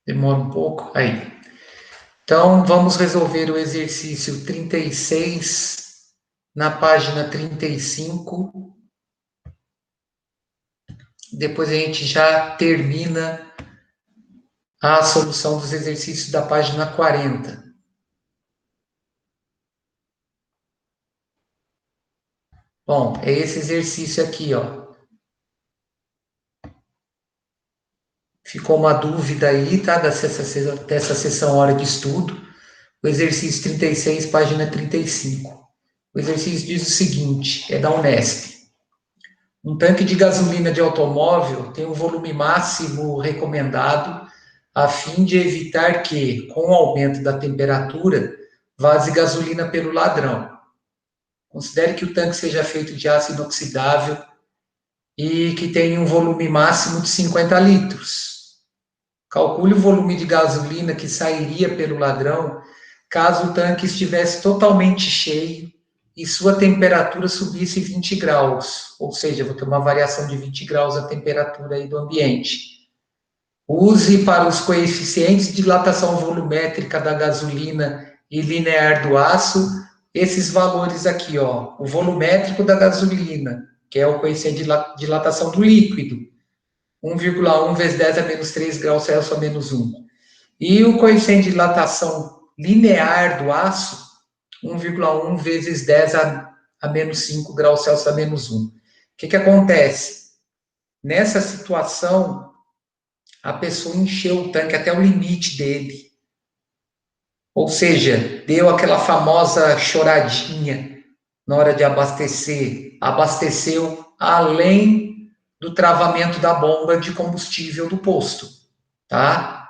Demora um pouco. Aí. Então, vamos resolver o exercício 36 na página 35. Depois a gente já termina a solução dos exercícios da página 40. Bom, é esse exercício aqui, ó. Ficou uma dúvida aí, tá? Dessa sessão hora de estudo. O exercício 36, página 35. O exercício diz o seguinte, é da Unesp. Um tanque de gasolina de automóvel tem um volume máximo recomendado a fim de evitar que, com o aumento da temperatura, vaze gasolina pelo ladrão. Considere que o tanque seja feito de aço inoxidável e que tenha um volume máximo de 50 litros. Calcule o volume de gasolina que sairia pelo ladrão caso o tanque estivesse totalmente cheio e sua temperatura subisse 20 graus, ou seja, vou ter uma variação de 20 graus a temperatura aí do ambiente. Use para os coeficientes de dilatação volumétrica da gasolina e linear do aço esses valores aqui, ó. O volumétrico da gasolina, que é o coeficiente de dilatação do líquido, 1,1 vezes 10 a menos 3 graus Celsius a menos 1. E o coeficiente de dilatação linear do aço, 1,1 vezes 10 a menos 5 graus Celsius a menos 1. O que acontece? Nessa situação, a pessoa encheu o tanque até o limite dele. Ou seja, deu aquela famosa choradinha na hora de abastecer. Abasteceu além do travamento da bomba de combustível do posto, tá?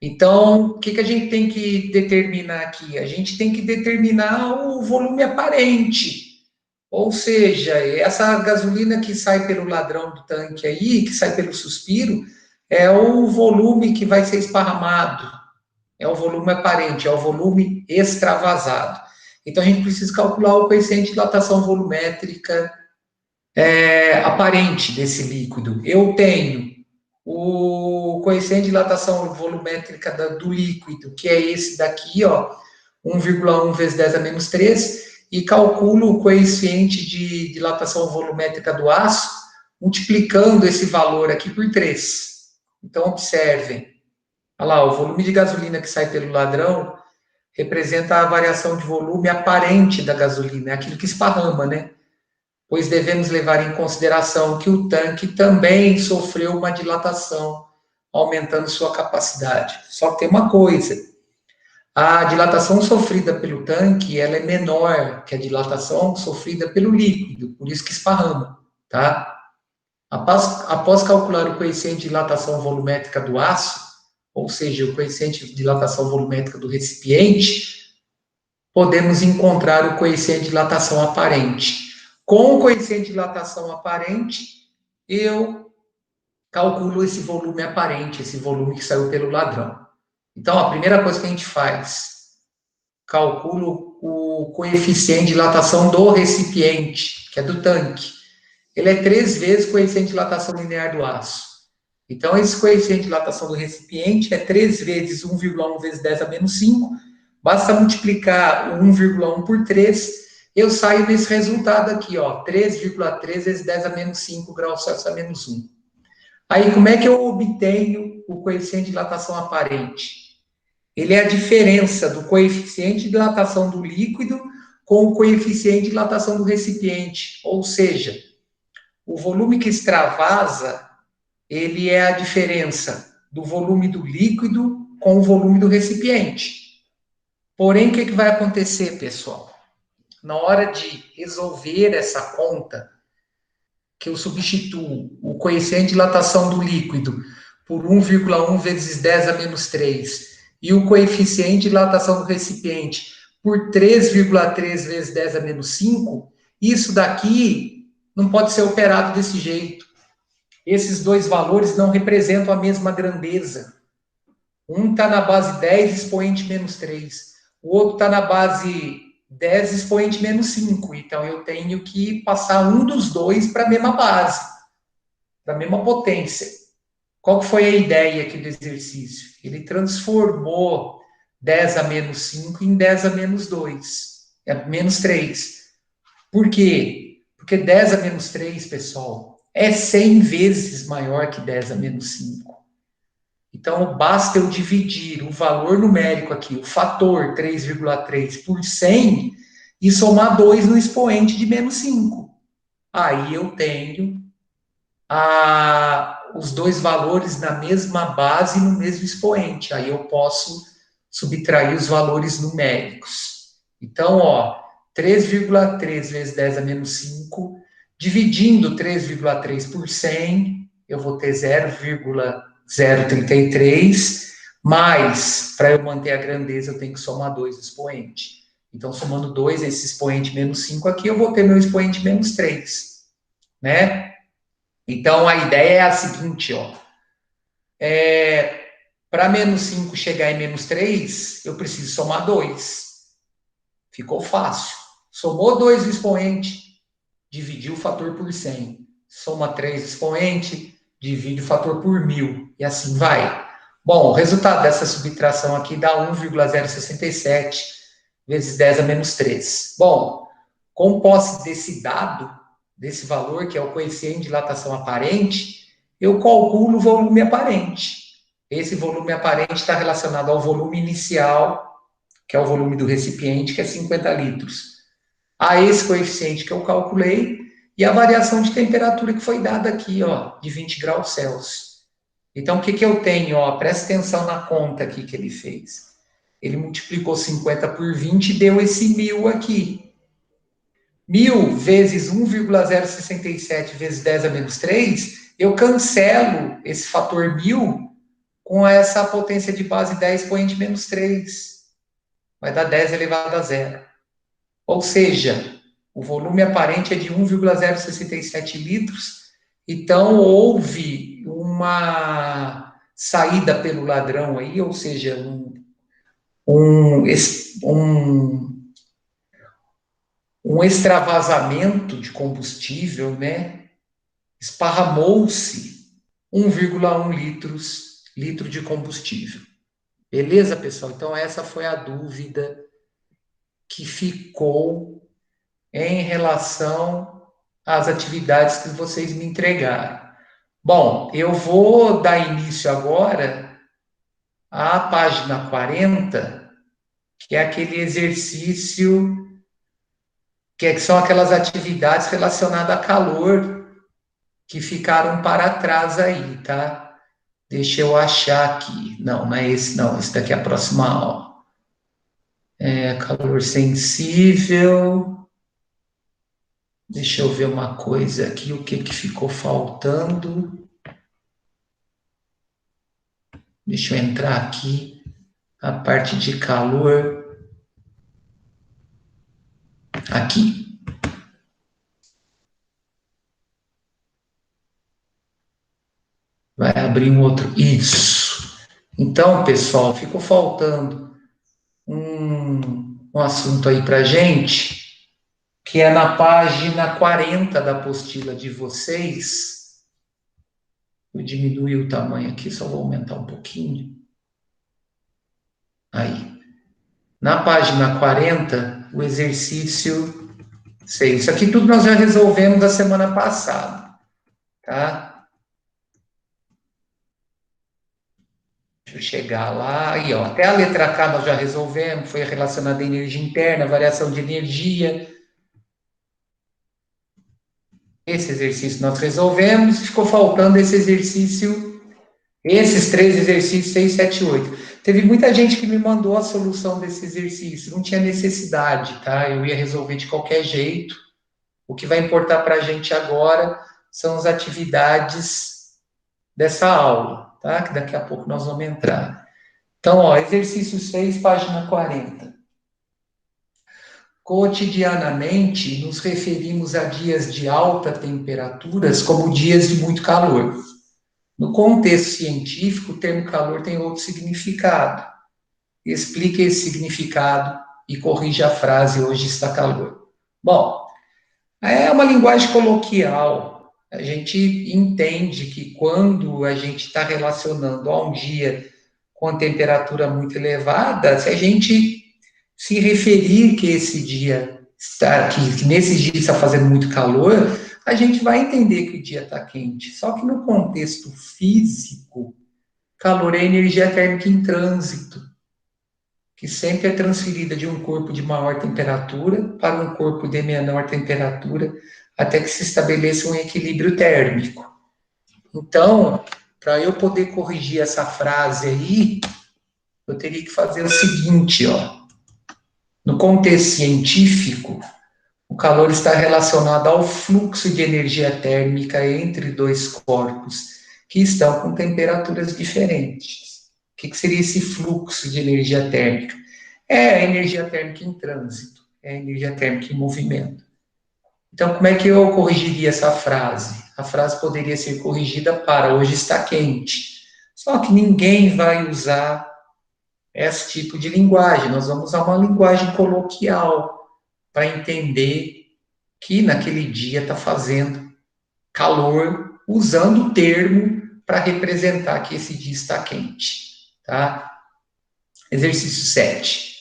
Então, o que a gente tem que determinar aqui? A gente tem que determinar o volume aparente. Ou seja, essa gasolina que sai pelo ladrão do tanque aí, que sai pelo suspiro, é o volume que vai ser esparramado. É o volume aparente, é o volume extravasado. Então, a gente precisa calcular o coeficiente de dilatação volumétrica aparente desse líquido. Eu tenho o coeficiente de dilatação volumétrica do líquido, que é esse daqui, ó, 1,1 vezes 10 a menos 3, e calculo o coeficiente de dilatação volumétrica do aço, multiplicando esse valor aqui por 3. Então, observem. Olha lá, o volume de gasolina que sai pelo ladrão representa a variação de volume aparente da gasolina, é aquilo que esparrama, né? Pois devemos levar em consideração que o tanque também sofreu uma dilatação, aumentando sua capacidade. Só que tem uma coisa, a dilatação sofrida pelo tanque, ela é menor que a dilatação sofrida pelo líquido, por isso que esparrama, tá? Após calcular o coeficiente de dilatação volumétrica do aço, ou seja, o coeficiente de dilatação volumétrica do recipiente, podemos encontrar o coeficiente de dilatação aparente. Com o coeficiente de dilatação aparente, eu calculo esse volume aparente, esse volume que saiu pelo ladrão. Então, a primeira coisa que a gente faz, calculo o coeficiente de dilatação do recipiente, que é do tanque. Ele é 3 vezes o coeficiente de dilatação linear do aço. Então, esse coeficiente de dilatação do recipiente é 3 vezes 1,1 vezes 10 a menos 5. Basta multiplicar o 1,1 por 3, eu saio nesse resultado aqui, ó, 3,3 vezes 10 a menos 5 graus Celsius a menos 1. Aí, como é que eu obtenho o coeficiente de dilatação aparente? Ele é a diferença do coeficiente de dilatação do líquido com o coeficiente de dilatação do recipiente. Ou seja, o volume que extravasa, ele é a diferença do volume do líquido com o volume do recipiente. Porém, o que vai acontecer, pessoal? Na hora de resolver essa conta, que eu substituo o coeficiente de dilatação do líquido por 1,1 vezes 10 a menos 3 e o coeficiente de dilatação do recipiente por 3,3 vezes 10 a menos 5, isso daqui não pode ser operado desse jeito. Esses dois valores não representam a mesma grandeza. Um está na base 10 expoente menos 3. O outro está na base 10 expoente menos 5. Então, eu tenho que passar um dos dois para a mesma base, para a mesma potência. Qual foi a ideia aqui do exercício? Ele transformou 10 a menos 5 em 10 a menos 2, menos 3. Por quê? Porque 10 a menos 3, pessoal, é 100 vezes maior que 10 a menos 5. Então, basta eu dividir o valor numérico aqui, o fator 3,3 por 100 e somar 2 no expoente de menos 5. Aí eu tenho os dois valores na mesma base e no mesmo expoente. Aí eu posso subtrair os valores numéricos. Então, ó, 3,3 vezes 10 a menos 5, dividindo 3,3 por 100, eu vou ter 0,033, mais, para eu manter a grandeza, eu tenho que somar 2 expoentes. Então, somando 2, esse expoente menos 5 aqui, eu vou ter meu expoente menos 3, né? Então, a ideia é a seguinte, ó. Para menos 5 chegar em menos 3, eu preciso somar 2. Ficou fácil. Somou 2 expoente, dividiu o fator por 100. Soma 3 expoente, divide o fator por 1000. E assim vai. Bom, o resultado dessa subtração aqui dá 1,067 vezes 10 a menos 3. Bom, com posse desse dado, desse valor, que é o coeficiente de dilatação aparente, eu calculo o volume aparente. Esse volume aparente está relacionado ao volume inicial, que é o volume do recipiente, que é 50 litros, a esse coeficiente que eu calculei e a variação de temperatura que foi dada aqui, ó, de 20 graus Celsius. Então, o que, que eu tenho? Ó, presta atenção na conta aqui que ele fez. Ele multiplicou 50 por 20 e deu esse 1000 aqui. 1000 vezes 1,067 vezes 10 a menos 3, eu cancelo esse fator 1000 com essa potência de base 10 expoente menos 3. Vai dar 10 elevado a zero. Ou seja, o volume aparente é de 1,067 litros, então houve uma saída pelo ladrão aí, ou seja, um, um, um extravasamento de combustível, né? Esparramou-se 1,1 litro de combustível. Beleza, pessoal? Então, essa foi a dúvida que ficou em relação às atividades que vocês me entregaram. Bom, eu vou dar início agora à página 40, que é aquele exercício, que são aquelas atividades relacionadas a calor que ficaram para trás aí, tá? Deixa eu achar aqui. Não, não é esse, não. Esse daqui é a próxima aula. Calor sensível. Deixa eu ver uma coisa aqui, o que ficou faltando. Deixa eu entrar aqui. A parte de calor. Aqui. Vai abrir um outro. Isso. Então, pessoal, ficou faltando um assunto aí para gente, que é na página 40 da apostila de vocês. Eu diminui o tamanho aqui, só vou aumentar um pouquinho. Aí. Na página 40, o exercício 6. Isso aqui tudo nós já resolvemos da semana passada, tá? Deixa eu chegar lá. Aí, ó, até a letra K nós já resolvemos, foi relacionada à energia interna, variação de energia. Esse exercício nós resolvemos, ficou faltando esse exercício, esses 3 exercícios, 6, 7, 8. Teve muita gente que me mandou a solução desse exercício, não tinha necessidade, tá? Eu ia resolver de qualquer jeito. O que vai importar para a gente agora são as atividades dessa aula, tá? Que daqui a pouco nós vamos entrar. Então, ó, exercício 6, página 40. Cotidianamente, nos referimos a dias de alta temperaturas como dias de muito calor. No contexto científico, o termo calor tem outro significado. Explique esse significado e corrija a frase "hoje está calor". Bom, é uma linguagem coloquial. A gente entende que quando a gente está relacionando a um dia com temperatura muito elevada, se a gente se referir que esse dia está, que nesse dia está fazendo muito calor, a gente vai entender que o dia está quente. Só que no contexto físico, calor é energia térmica em trânsito, que sempre é transferida de um corpo de maior temperatura para um corpo de menor temperatura, até que se estabeleça um equilíbrio térmico. Então, para eu poder corrigir essa frase aí, eu teria que fazer o seguinte, ó. No contexto científico, o calor está relacionado ao fluxo de energia térmica entre dois corpos que estão com temperaturas diferentes. O que seria esse fluxo de energia térmica? É a energia térmica em trânsito, é a energia térmica em movimento. Então, como é que eu corrigiria essa frase? A frase poderia ser corrigida para hoje está quente. Só que ninguém vai usar esse tipo de linguagem. Nós vamos usar uma linguagem coloquial para entender que naquele dia está fazendo calor, usando o termo para representar que esse dia está quente. Tá? Exercício 7.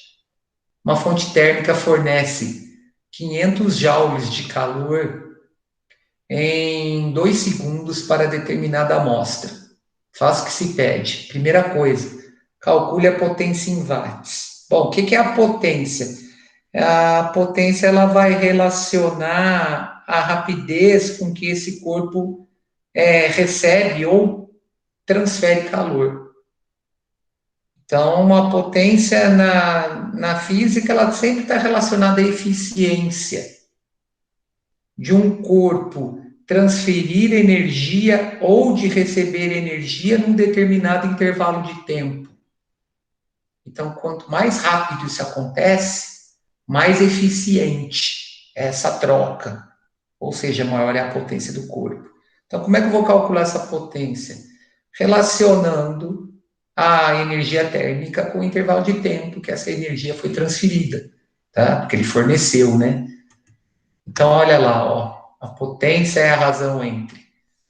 Uma fonte térmica fornece 500 joules de calor em 2 segundos para determinada amostra. Faça o que se pede. Primeira coisa, calcule a potência em watts. Bom, o que é a potência? A potência ela vai relacionar a rapidez com que esse corpo recebe ou transfere calor. Então, a potência na física ela sempre está relacionada à eficiência de um corpo transferir energia ou de receber energia num determinado intervalo de tempo. Então, quanto mais rápido isso acontece, mais eficiente é essa troca, ou seja, maior é a potência do corpo. Então, como é que eu vou calcular essa potência? Relacionando a energia térmica com o intervalo de tempo que essa energia foi transferida, tá? Porque ele forneceu, né? Então, olha lá, ó, a potência é a razão entre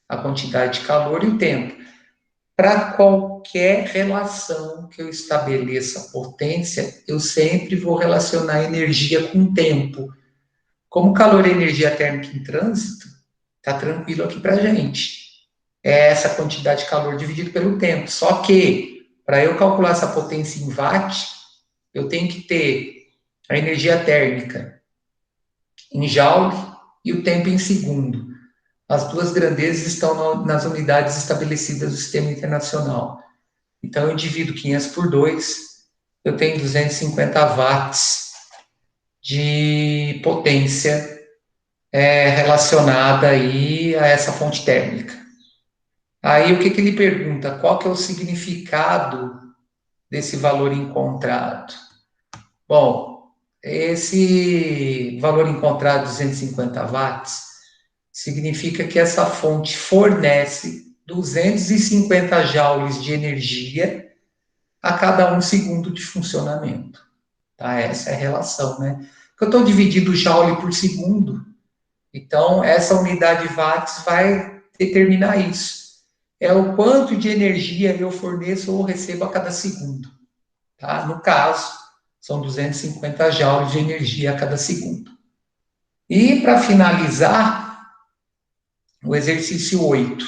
a quantidade de calor e o tempo. Para qualquer relação que eu estabeleça a potência, eu sempre vou relacionar energia com tempo. Como calor é energia térmica em trânsito, tá tranquilo aqui para a gente. É essa quantidade de calor dividido pelo tempo. Só que, para eu calcular essa potência em watt, eu tenho que ter a energia térmica em joule e o tempo em segundo. As duas grandezas estão nas unidades estabelecidas do sistema internacional. Então, eu divido 500 por 2, eu tenho 250 watts de potência relacionada aí a essa fonte térmica. Aí, o que ele pergunta? Qual que é o significado desse valor encontrado? Bom, esse valor encontrado, 250 watts, significa que essa fonte fornece 250 joules de energia a cada 1 segundo de funcionamento. Tá? Essa é a relação, né? Eu estou dividindo o joule por segundo, então essa unidade watts vai determinar isso. É o quanto de energia eu forneço ou recebo a cada segundo. Tá? No caso, são 250 joules de energia a cada segundo. E para finalizar, o exercício 8.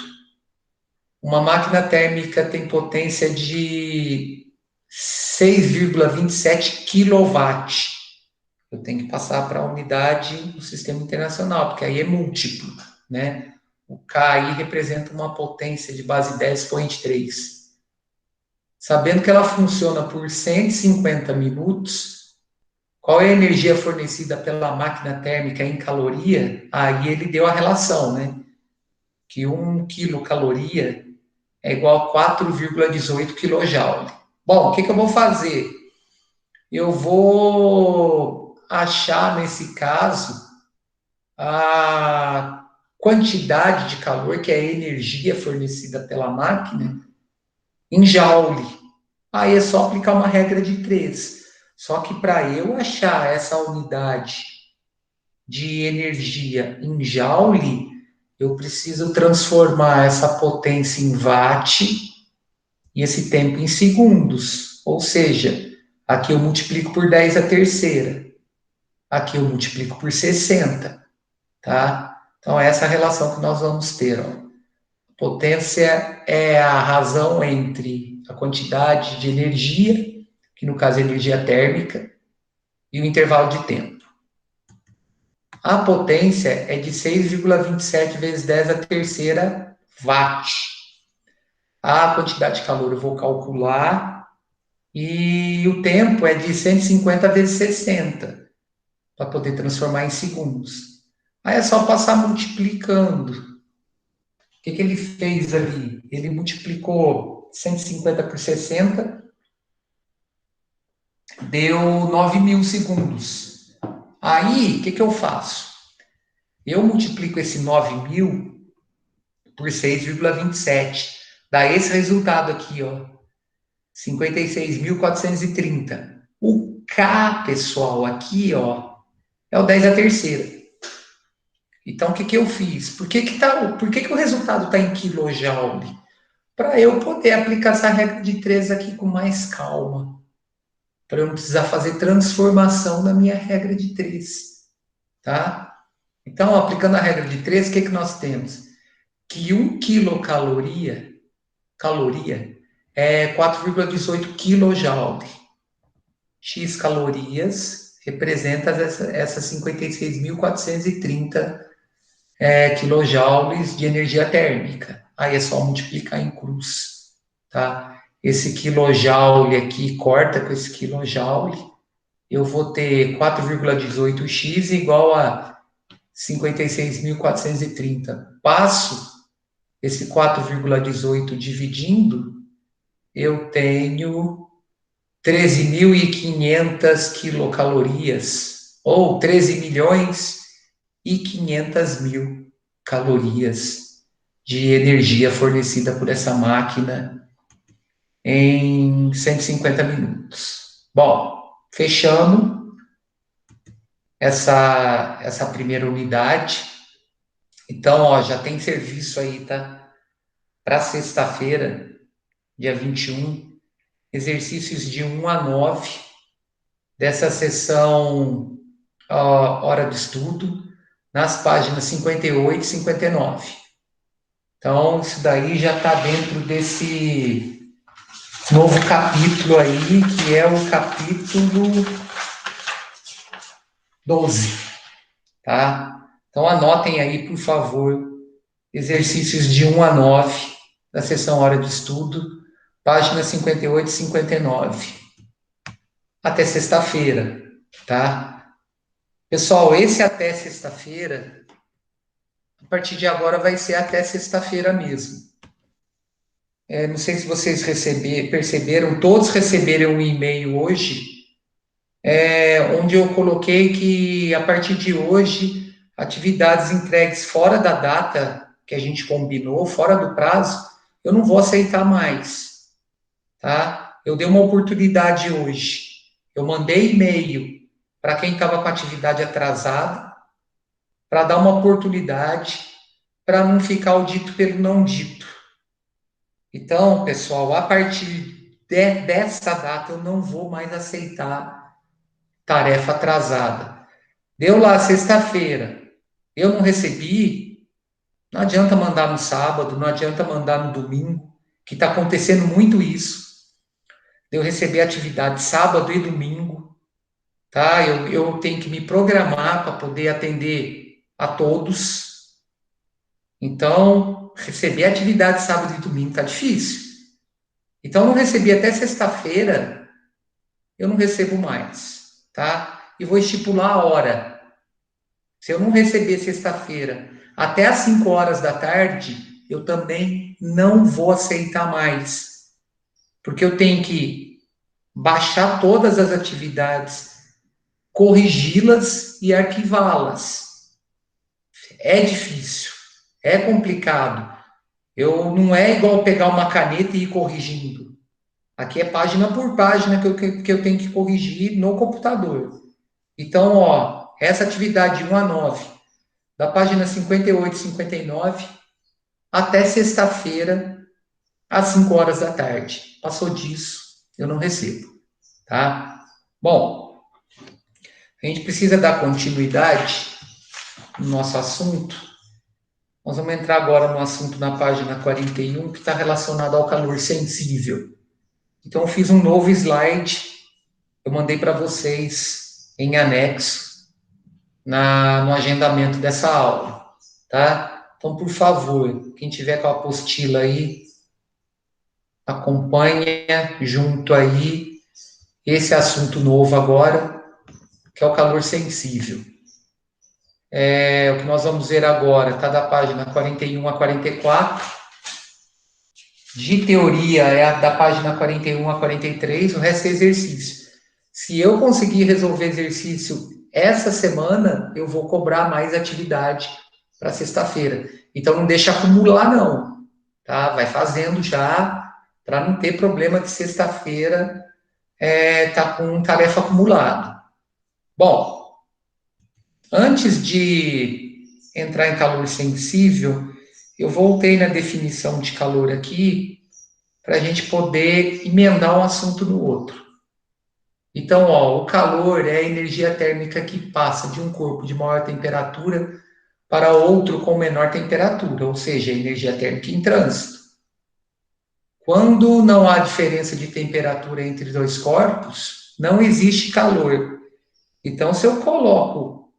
Uma máquina térmica tem potência de 6,27 kW. Eu tenho que passar para a unidade do sistema internacional, porque aí é múltiplo, né? O K aí representa uma potência de base 10 expoente 3. Sabendo que ela funciona por 150 minutos, qual é a energia fornecida pela máquina térmica em caloria? Aí ele deu a relação, né? Que 1 quilocaloria é igual a 4,18 kJ. Bom, o que eu vou fazer? Eu vou achar, nesse caso, a quantidade de calor, que é a energia fornecida pela máquina, em joule. Aí é só aplicar uma regra de 3. Só que para eu achar essa unidade de energia em joule, eu preciso transformar essa potência em watt e esse tempo em segundos. Ou seja, aqui eu multiplico por 10 a terceira. Aqui eu multiplico por 60, tá? Então, essa é a relação que nós vamos ter, ó. Potência é a razão entre a quantidade de energia, que no caso é energia térmica, e o intervalo de tempo. A potência é de 6,27 vezes 10 a terceira watt. A quantidade de calor eu vou calcular e o tempo é de 150 vezes 60 para poder transformar em segundos. Aí é só passar multiplicando. O que ele fez ali? Ele multiplicou 150 por 60, deu 9.000 segundos. Aí, o que eu faço? Eu multiplico esse 9.000 por 6,27. Dá esse resultado aqui, ó. 56.430. O K, pessoal, aqui, ó, é o 10 a terceira. Então, o que eu fiz? Por que o resultado está em quilojoule? Para eu poder aplicar essa regra de 3 aqui com mais calma. Para eu não precisar fazer transformação na minha regra de 3. Tá? Então, aplicando a regra de 3, o que nós temos? Que 1 quilocaloria é 4,18 kJ. X calorias representa essas 56.430 quilojoules de energia térmica. Aí é só multiplicar em cruz, tá? Esse quilojoule aqui corta com esse quilojoule. Eu vou ter 4,18x igual a 56.430. Passo esse 4,18 dividindo, eu tenho 13.500 quilocalorias, ou 13.500.000 calorias de energia fornecida por essa máquina em 150 minutos. Bom, fechando essa primeira unidade. Então, ó, já tem serviço aí, tá? Para sexta-feira, dia 21, exercícios de 1 a 9 dessa sessão Hora do Estudo, nas páginas 58 e 59. Então, isso daí já está dentro desse novo capítulo aí, que é o capítulo 12, tá? Então, anotem aí, por favor, exercícios de 1 a 9 da sessão Hora do Estudo, páginas 58 e 59. Até sexta-feira, tá? Pessoal, esse até sexta-feira, a partir de agora vai ser até sexta-feira mesmo. Não sei se vocês perceberam, todos receberam um e-mail hoje, onde eu coloquei que a partir de hoje, atividades entregues fora da data que a gente combinou, fora do prazo, eu não vou aceitar mais, tá? Eu dei uma oportunidade hoje. Eu mandei e-mail para quem estava com atividade atrasada, para dar uma oportunidade, para não ficar o dito pelo não dito. Então, pessoal, a partir dessa data, eu não vou mais aceitar tarefa atrasada. Deu lá sexta-feira, eu não recebi, não adianta mandar no sábado, não adianta mandar no domingo, que está acontecendo muito isso. Eu receber atividade sábado e domingo, tá? Eu tenho que me programar para poder atender a todos. Então, receber atividade sábado e domingo está difícil. Então, eu não recebi até sexta-feira, eu não recebo mais, tá? E vou estipular a hora. Se eu não receber sexta-feira até às 5 horas da tarde, eu também não vou aceitar mais. Porque eu tenho que baixar todas as atividades, corrigi-las e arquivá-las. É difícil, é complicado. Não é igual pegar uma caneta e ir corrigindo. Aqui é página por página que eu tenho que corrigir no computador. Então, ó, essa atividade de 1 a 9 da página 58 e 59 até sexta-feira, às 5 horas da tarde. Passou disso, eu não recebo, tá? Bom, a gente precisa dar continuidade no nosso assunto. Nós vamos entrar agora no assunto na página 41, que está relacionado ao calor sensível. Então, eu fiz um novo slide, eu mandei para vocês em anexo no agendamento dessa aula, tá? Então, por favor, quem tiver com a apostila aí, acompanha junto aí esse assunto novo agora, que é o calor sensível. O que nós vamos ver agora está da página 41 a 44. De teoria é da página 41 a 43, o resto é exercício. Se eu conseguir resolver exercício essa semana, eu vou cobrar mais atividade para sexta-feira. Então não deixa acumular não, tá? Vai fazendo já para não ter problema de sexta-feira tá com tarefa acumulada. Bom, antes de entrar em calor sensível, eu voltei na definição de calor aqui para a gente poder emendar um assunto no outro. Então, ó, o calor é a energia térmica que passa de um corpo de maior temperatura para outro com menor temperatura, ou seja, a energia térmica em trânsito. Quando não há diferença de temperatura entre dois corpos, não existe calor. Então, se eu coloco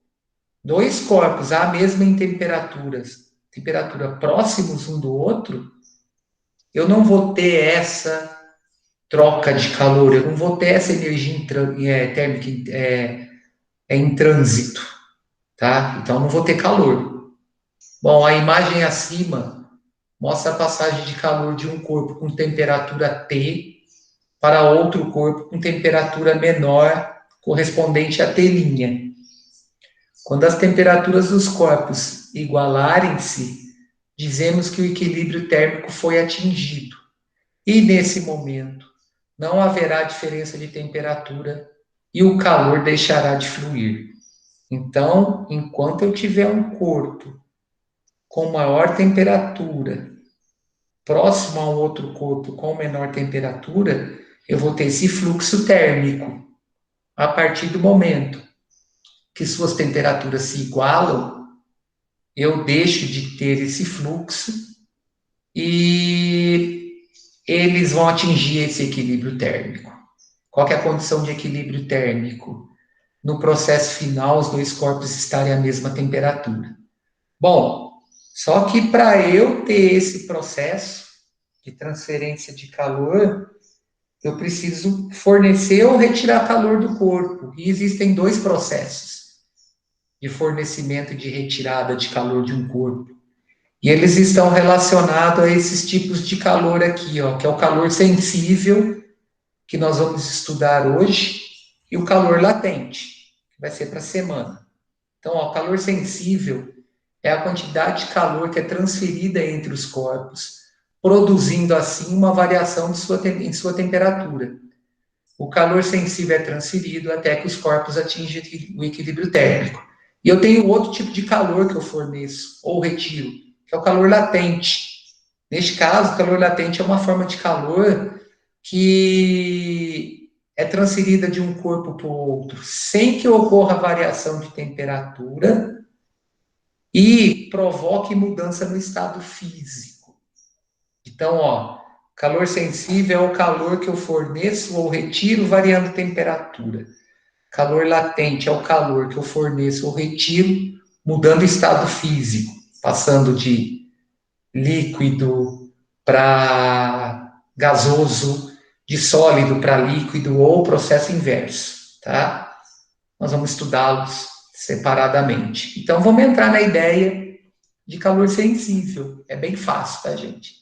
dois corpos à mesma temperatura próximos um do outro, eu não vou ter essa troca de calor, eu não vou ter essa energia térmica em trânsito, tá? Então, não vou ter calor. Bom, a imagem acima mostra a passagem de calor de um corpo com temperatura T para outro corpo com temperatura menor, correspondente a T'. Quando as temperaturas dos corpos igualarem-se, dizemos que o equilíbrio térmico foi atingido. E nesse momento, não haverá diferença de temperatura e o calor deixará de fluir. Então, enquanto eu tiver um corpo com maior temperatura próximo a um outro corpo com menor temperatura, eu vou ter esse fluxo térmico. A partir do momento que suas temperaturas se igualam, eu deixo de ter esse fluxo e eles vão atingir esse equilíbrio térmico. Qual que é a condição de equilíbrio térmico? No processo final, os dois corpos estarem à mesma temperatura. Bom, só que para eu ter esse processo de transferência de calor, eu preciso fornecer ou retirar calor do corpo. E existem dois processos de fornecimento e de retirada de calor de um corpo. E eles estão relacionados a esses tipos de calor aqui, ó, que é o calor sensível, que nós vamos estudar hoje, e o calor latente, que vai ser para a semana. Então, ó, o calor sensível é a quantidade de calor que é transferida entre os corpos, produzindo assim uma variação em sua temperatura. O calor sensível é transferido até que os corpos atingem o equilíbrio térmico. E eu tenho outro tipo de calor que eu forneço ou retiro, que é o calor latente. Neste caso, o calor latente é uma forma de calor que é transferida de um corpo para o outro, sem que ocorra variação de temperatura e provoque mudança no estado físico. Então, ó, calor sensível é o calor que eu forneço ou retiro variando a temperatura. Calor latente é o calor que eu forneço ou retiro mudando o estado físico, passando de líquido para gasoso, de sólido para líquido ou processo inverso, tá? Nós vamos estudá-los separadamente. Então, vamos entrar na ideia de calor sensível. É bem fácil, tá, gente?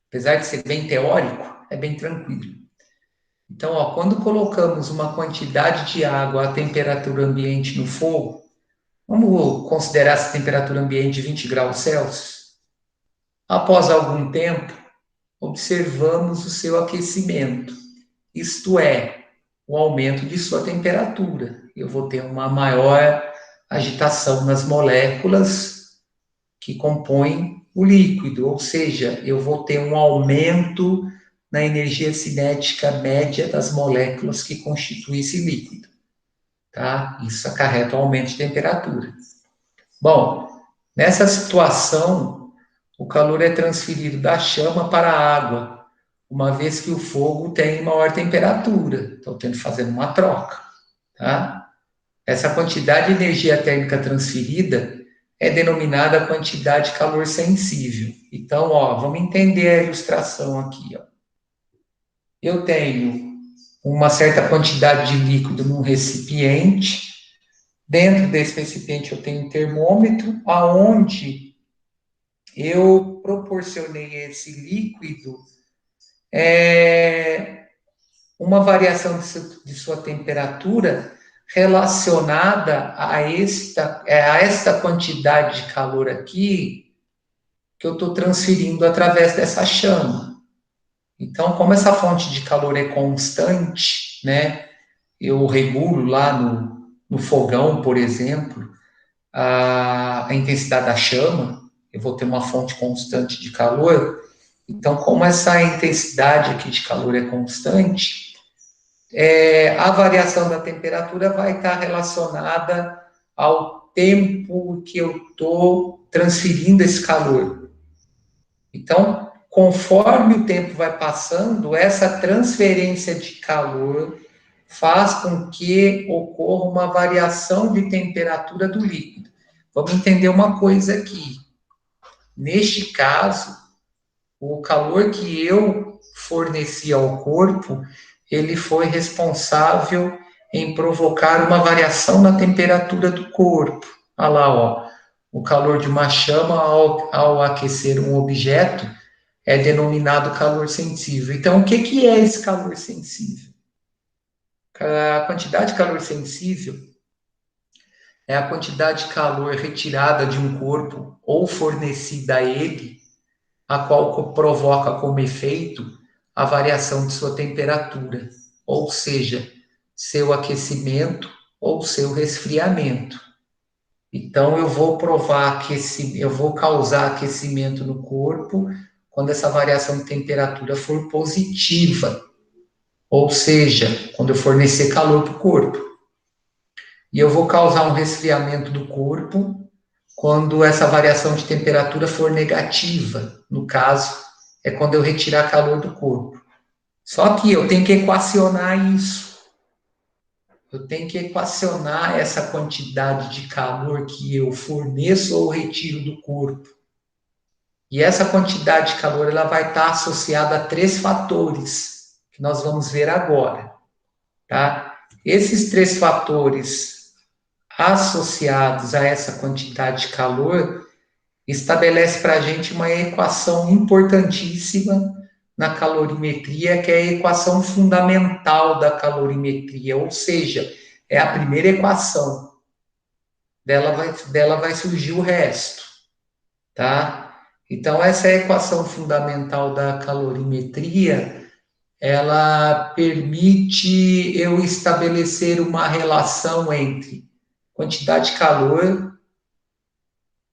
Apesar de ser bem teórico, é bem tranquilo. Então, ó, quando colocamos uma quantidade de água à temperatura ambiente no fogo, vamos considerar essa temperatura ambiente de 20 graus Celsius. Após algum tempo, observamos o seu aquecimento, isto é, o aumento de sua temperatura. Eu vou ter uma maior agitação nas moléculas que compõem o líquido, ou seja, eu vou ter um aumento na energia cinética média das moléculas que constituem esse líquido, tá? Isso acarreta um aumento de temperatura. Bom, nessa situação, o calor é transferido da chama para a água, uma vez que o fogo tem maior temperatura. Estou tendo fazendo uma troca, tá? Essa quantidade de energia térmica transferida é denominada quantidade de calor sensível. Então, ó, vamos entender a ilustração aqui, ó. Eu tenho uma certa quantidade de líquido num recipiente. Dentro desse recipiente eu tenho um termômetro, aonde eu proporcionei a esse líquido uma variação de sua temperatura relacionada a esta quantidade de calor aqui que eu estou transferindo através dessa chama. Então, como essa fonte de calor é constante, né? Eu regulo lá no fogão, por exemplo, a intensidade da chama, eu vou ter uma fonte constante de calor. Então, como essa intensidade aqui de calor é constante, a variação da temperatura vai estar relacionada ao tempo que eu estou transferindo esse calor. Então, conforme o tempo vai passando, essa transferência de calor faz com que ocorra uma variação de temperatura do líquido. Vamos entender uma coisa aqui. Neste caso, o calor que eu forneci ao corpo, ele foi responsável em provocar uma variação na temperatura do corpo. Olha lá, ó. O calor de uma chama ao aquecer um objeto é denominado calor sensível. Então, o que é esse calor sensível? A quantidade de calor sensível é a quantidade de calor retirada de um corpo ou fornecida a ele, a qual provoca como efeito a variação de sua temperatura, ou seja, seu aquecimento ou seu resfriamento. Então, eu vou causar aquecimento no corpo quando essa variação de temperatura for positiva, ou seja, quando eu fornecer calor para o corpo. E eu vou causar um resfriamento do corpo quando essa variação de temperatura for negativa. No caso, é quando eu retirar calor do corpo. Só que eu tenho que equacionar isso. Eu tenho que equacionar essa quantidade de calor que eu forneço ou retiro do corpo. E essa quantidade de calor ela vai estar associada a 3 fatores que nós vamos ver agora, tá? Esses 3 fatores associados a essa quantidade de calor estabelece para a gente uma equação importantíssima na calorimetria, que é a equação fundamental da calorimetria, ou seja, é a primeira equação. Dela vai surgir o resto, tá? Então, essa é a equação fundamental da calorimetria, ela permite eu estabelecer uma relação entre quantidade de calor,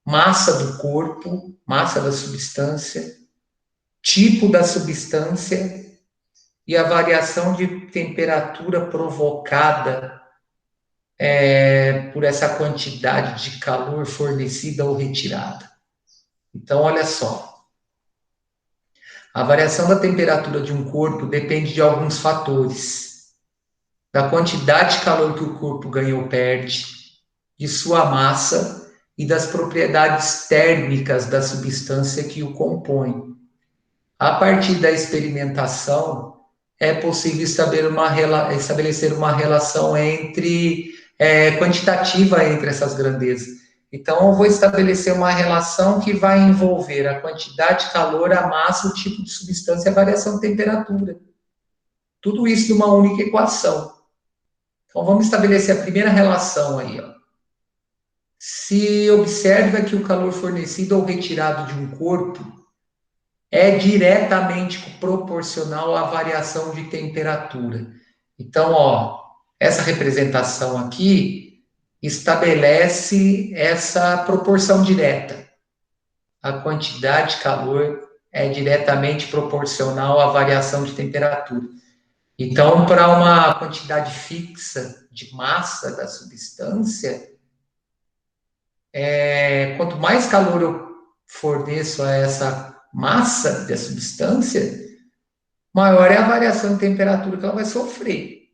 massa do corpo, massa da substância, tipo da substância e a variação de temperatura provocada por essa quantidade de calor fornecida ou retirada. Então, olha só. A variação da temperatura de um corpo depende de alguns fatores. Da quantidade de calor que o corpo ganha ou perde, de sua massa e das propriedades térmicas da substância que o compõe. A partir da experimentação, é possível estabelecer uma relação quantitativa entre essas grandezas. Então, eu vou estabelecer uma relação que vai envolver a quantidade de calor, a massa, o tipo de substância e a variação de temperatura. Tudo isso numa única equação. Então, vamos estabelecer a primeira relação aí, ó. Se observa que o calor fornecido ou retirado de um corpo é diretamente proporcional à variação de temperatura. Então, ó, essa representação aqui estabelece essa proporção direta. A quantidade de calor é diretamente proporcional à variação de temperatura. Então, para uma quantidade fixa de massa da substância, quanto mais calor eu forneço a essa massa da substância, maior é a variação de temperatura que ela vai sofrer,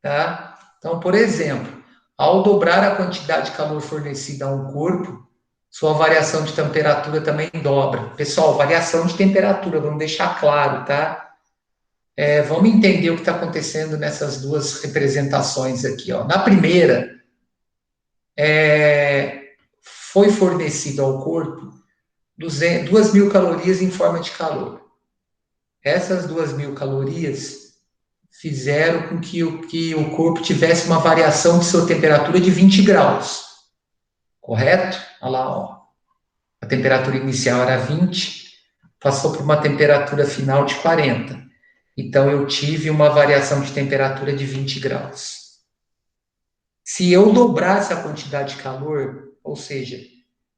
tá? Então, por exemplo, ao dobrar a quantidade de calor fornecida a um corpo, sua variação de temperatura também dobra. Pessoal, variação de temperatura, vamos deixar claro, tá? Vamos entender o que está acontecendo nessas duas representações aqui, ó. Na primeira, foi fornecido ao corpo 2.000 calorias em forma de calor. Essas 2.000 calorias fizeram com que o corpo tivesse uma variação de sua temperatura de 20 graus. Correto? Olha lá, ó. A temperatura inicial era 20, passou por uma temperatura final de 40. Então, eu tive uma variação de temperatura de 20 graus. Se eu dobrasse a quantidade de calor, ou seja,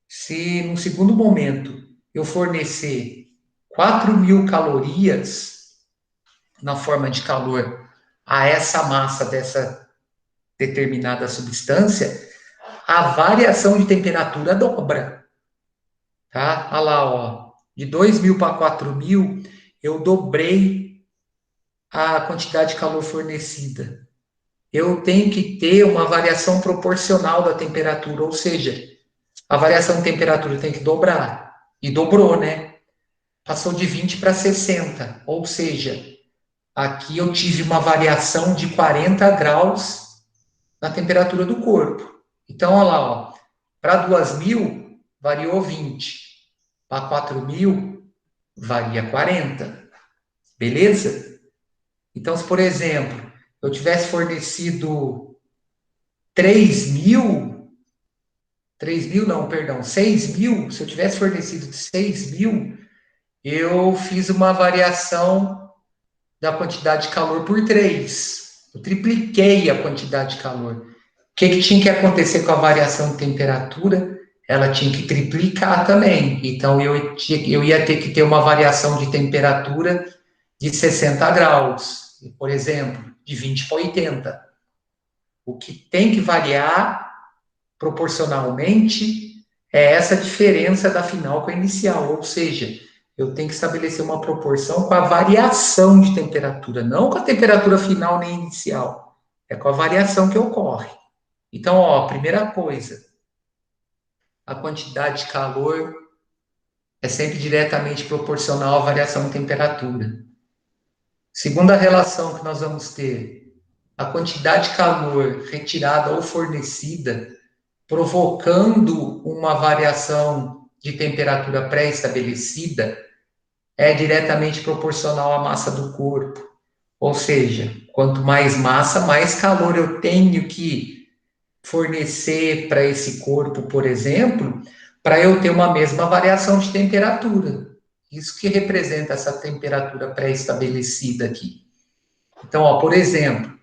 se no segundo momento eu fornecer 4.000 calorias na forma de calor a essa massa dessa determinada substância, a variação de temperatura dobra. Tá? Olha lá, ó. De 2.000 para 4.000, eu dobrei a quantidade de calor fornecida. Eu tenho que ter uma variação proporcional da temperatura, ou seja, a variação de temperatura tem que dobrar. E dobrou, né? Passou de 20 para 60, ou seja, aqui eu tive uma variação de 40 graus na temperatura do corpo. Então, olha lá, ó. Para 2.000, variou 20. Para 4.000, varia 40. Beleza? Então, se, por exemplo, eu tivesse fornecido 6.000, se eu tivesse fornecido 6.000, eu fiz uma variação da quantidade de calor por 3. Eu tripliquei a quantidade de calor. O que tinha que acontecer com a variação de temperatura? Ela tinha que triplicar também. Então, eu ia ter que ter uma variação de temperatura de 60 graus, por exemplo, de 20 para 80. O que tem que variar proporcionalmente é essa diferença da final com a inicial, ou seja, eu tenho que estabelecer uma proporção com a variação de temperatura, não com a temperatura final nem inicial, é com a variação que ocorre. Então, ó, primeira coisa, a quantidade de calor é sempre diretamente proporcional à variação de temperatura. Segunda relação que nós vamos ter, a quantidade de calor retirada ou fornecida, provocando uma variação de temperatura pré-estabelecida, é diretamente proporcional à massa do corpo. Ou seja, quanto mais massa, mais calor eu tenho que fornecer para esse corpo, por exemplo, para eu ter uma mesma variação de temperatura. Isso que representa essa temperatura pré-estabelecida aqui. Então, ó, por exemplo,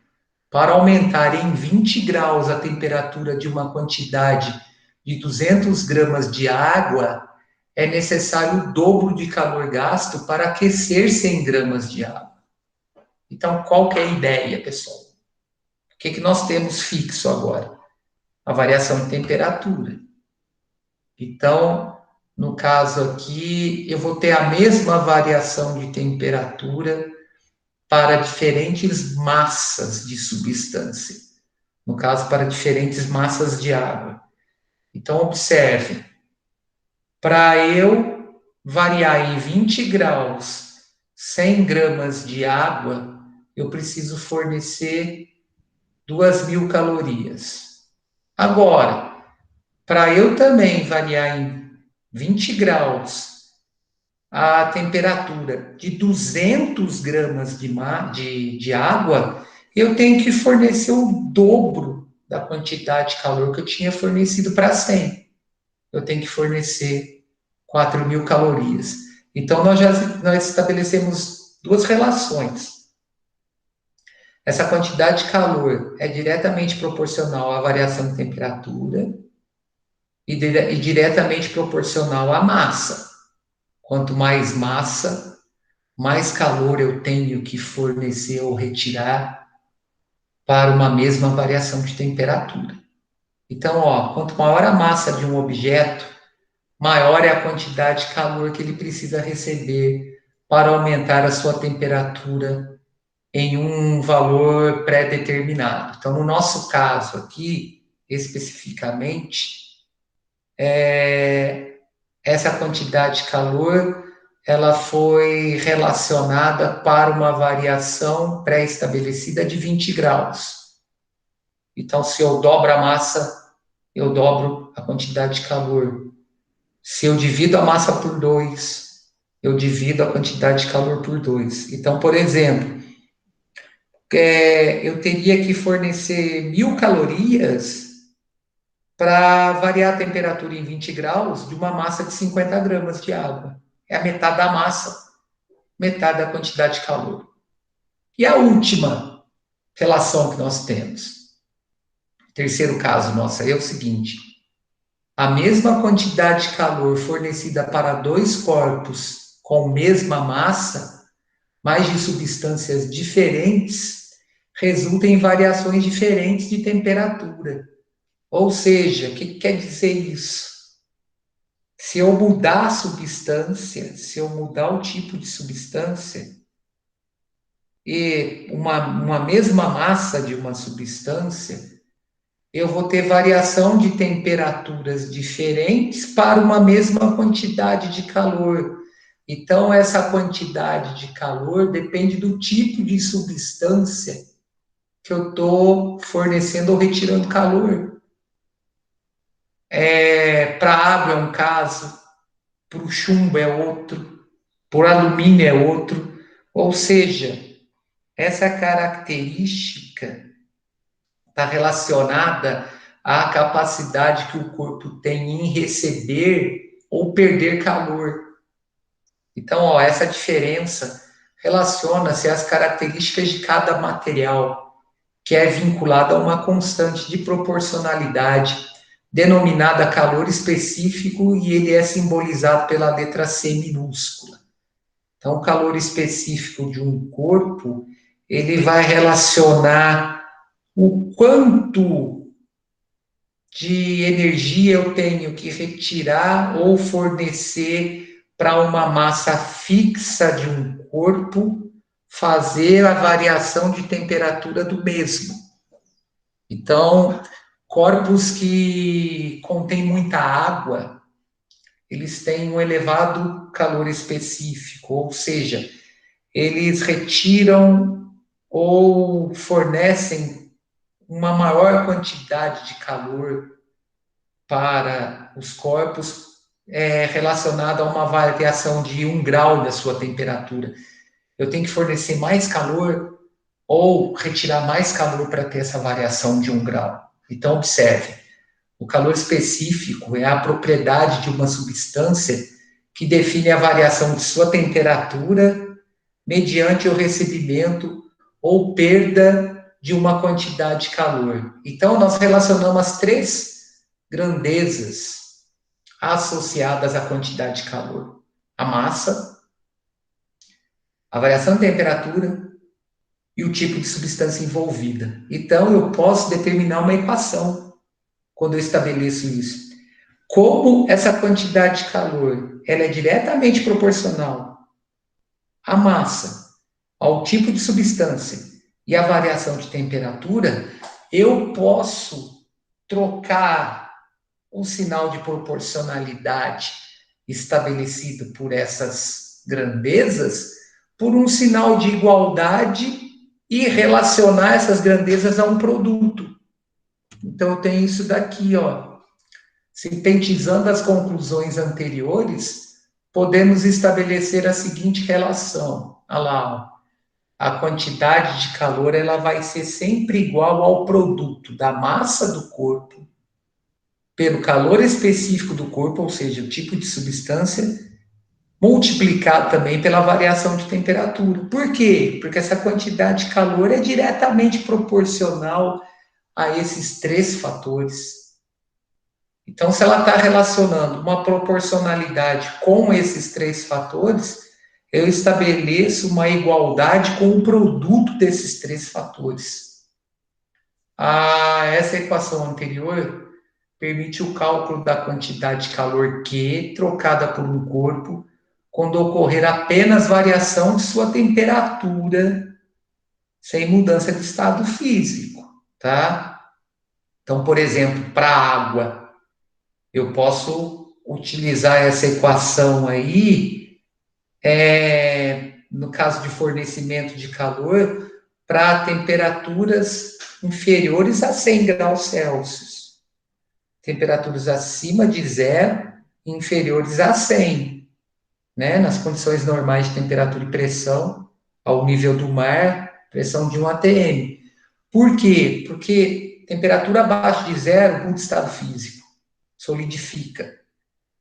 para aumentar em 20 graus a temperatura de uma quantidade de 200 gramas de água, é necessário o dobro de calor gasto para aquecer 100 gramas de água. Então, qual que é a ideia, pessoal? O que nós temos fixo agora? A variação de temperatura. Então, no caso aqui, eu vou ter a mesma variação de temperatura para diferentes massas de substância. No caso, para diferentes massas de água. Então, observe. Para eu variar em 20 graus 100 gramas de água, eu preciso fornecer 2.000 calorias. Agora, para eu também variar em 20 graus a temperatura de 200 gramas de água, eu tenho que fornecer o dobro da quantidade de calor que eu tinha fornecido para 100. Eu tenho que fornecer 4.000 calorias. Então, nós estabelecemos duas relações. Essa quantidade de calor é diretamente proporcional à variação de temperatura e diretamente proporcional à massa. Quanto mais massa, mais calor eu tenho que fornecer ou retirar para uma mesma variação de temperatura. Então, ó, quanto maior a massa de um objeto, maior é a quantidade de calor que ele precisa receber para aumentar a sua temperatura em um valor pré-determinado. Então, no nosso caso aqui, especificamente, essa quantidade de calor ela foi relacionada para uma variação pré-estabelecida de 20 graus. Então, se eu dobro a massa, eu dobro a quantidade de calor. Se eu divido a massa por 2, eu divido a quantidade de calor por 2. Então, por exemplo, eu teria que fornecer 1.000 calorias para variar a temperatura em 20 graus de uma massa de 50 gramas de água. É a metade da massa, metade da quantidade de calor. E a última relação que nós temos, terceiro caso nosso, é o seguinte: a mesma quantidade de calor fornecida para dois corpos com mesma massa, mas de substâncias diferentes, resulta em variações diferentes de temperatura. Ou seja, o que quer dizer isso? Se eu mudar a substância, se eu mudar o tipo de substância, e uma mesma massa de uma substância, eu vou ter variação de temperaturas diferentes para uma mesma quantidade de calor. Então, essa quantidade de calor depende do tipo de substância que eu estou fornecendo ou retirando calor. Para a água é um caso, para o chumbo é outro, para o alumínio é outro. Ou seja, essa característica está relacionada à capacidade que o corpo tem em receber ou perder calor. Então, ó, essa diferença relaciona-se às características de cada material, que é vinculada a uma constante de proporcionalidade, denominada calor específico, e ele é simbolizado pela letra C minúscula. Então, o calor específico de um corpo, ele vai relacionar o quanto de energia eu tenho que retirar ou fornecer para uma massa fixa de um corpo fazer a variação de temperatura do mesmo. Então, corpos que contêm muita água, eles têm um elevado calor específico, ou seja, eles retiram ou fornecem uma maior quantidade de calor para os corpos relacionada a uma variação de 1 grau da sua temperatura. Eu tenho que fornecer mais calor ou retirar mais calor para ter essa variação de 1 grau. Então, observe, o calor específico é a propriedade de uma substância que define a variação de sua temperatura mediante o recebimento ou perda de uma quantidade de calor. Então, nós relacionamos as três grandezas associadas à quantidade de calor: a massa, a variação de temperatura e o tipo de substância envolvida. Então, eu posso determinar uma equação quando eu estabeleço isso. Como essa quantidade de calor ela é diretamente proporcional à massa, ao tipo de substância e à variação de temperatura, eu posso trocar o sinal de proporcionalidade estabelecido por essas grandezas por um sinal de igualdade e relacionar essas grandezas a um produto. Então, eu tenho isso daqui, ó. Sintetizando as conclusões anteriores, podemos estabelecer a seguinte relação. Olha lá, ó. A quantidade de calor ela vai ser sempre igual ao produto da massa do corpo pelo calor específico do corpo, ou seja, o tipo de substância, multiplicado também pela variação de temperatura. Por quê? Porque essa quantidade de calor é diretamente proporcional a esses três fatores. Então, se ela está relacionando uma proporcionalidade com esses três fatores, eu estabeleço uma igualdade com o produto desses três fatores. Essa equação anterior permite o cálculo da quantidade de calor Q trocada por um corpo quando ocorrer apenas variação de sua temperatura sem mudança de estado físico, tá? Então, por exemplo, para a água, eu posso utilizar essa equação aí, no caso de fornecimento de calor, para temperaturas inferiores a 100 graus Celsius. Temperaturas acima de zero, inferiores a 100, né? Nas condições normais de temperatura e pressão, ao nível do mar, pressão de 1 atm. Por quê? Porque temperatura abaixo de zero muda estado físico, solidifica.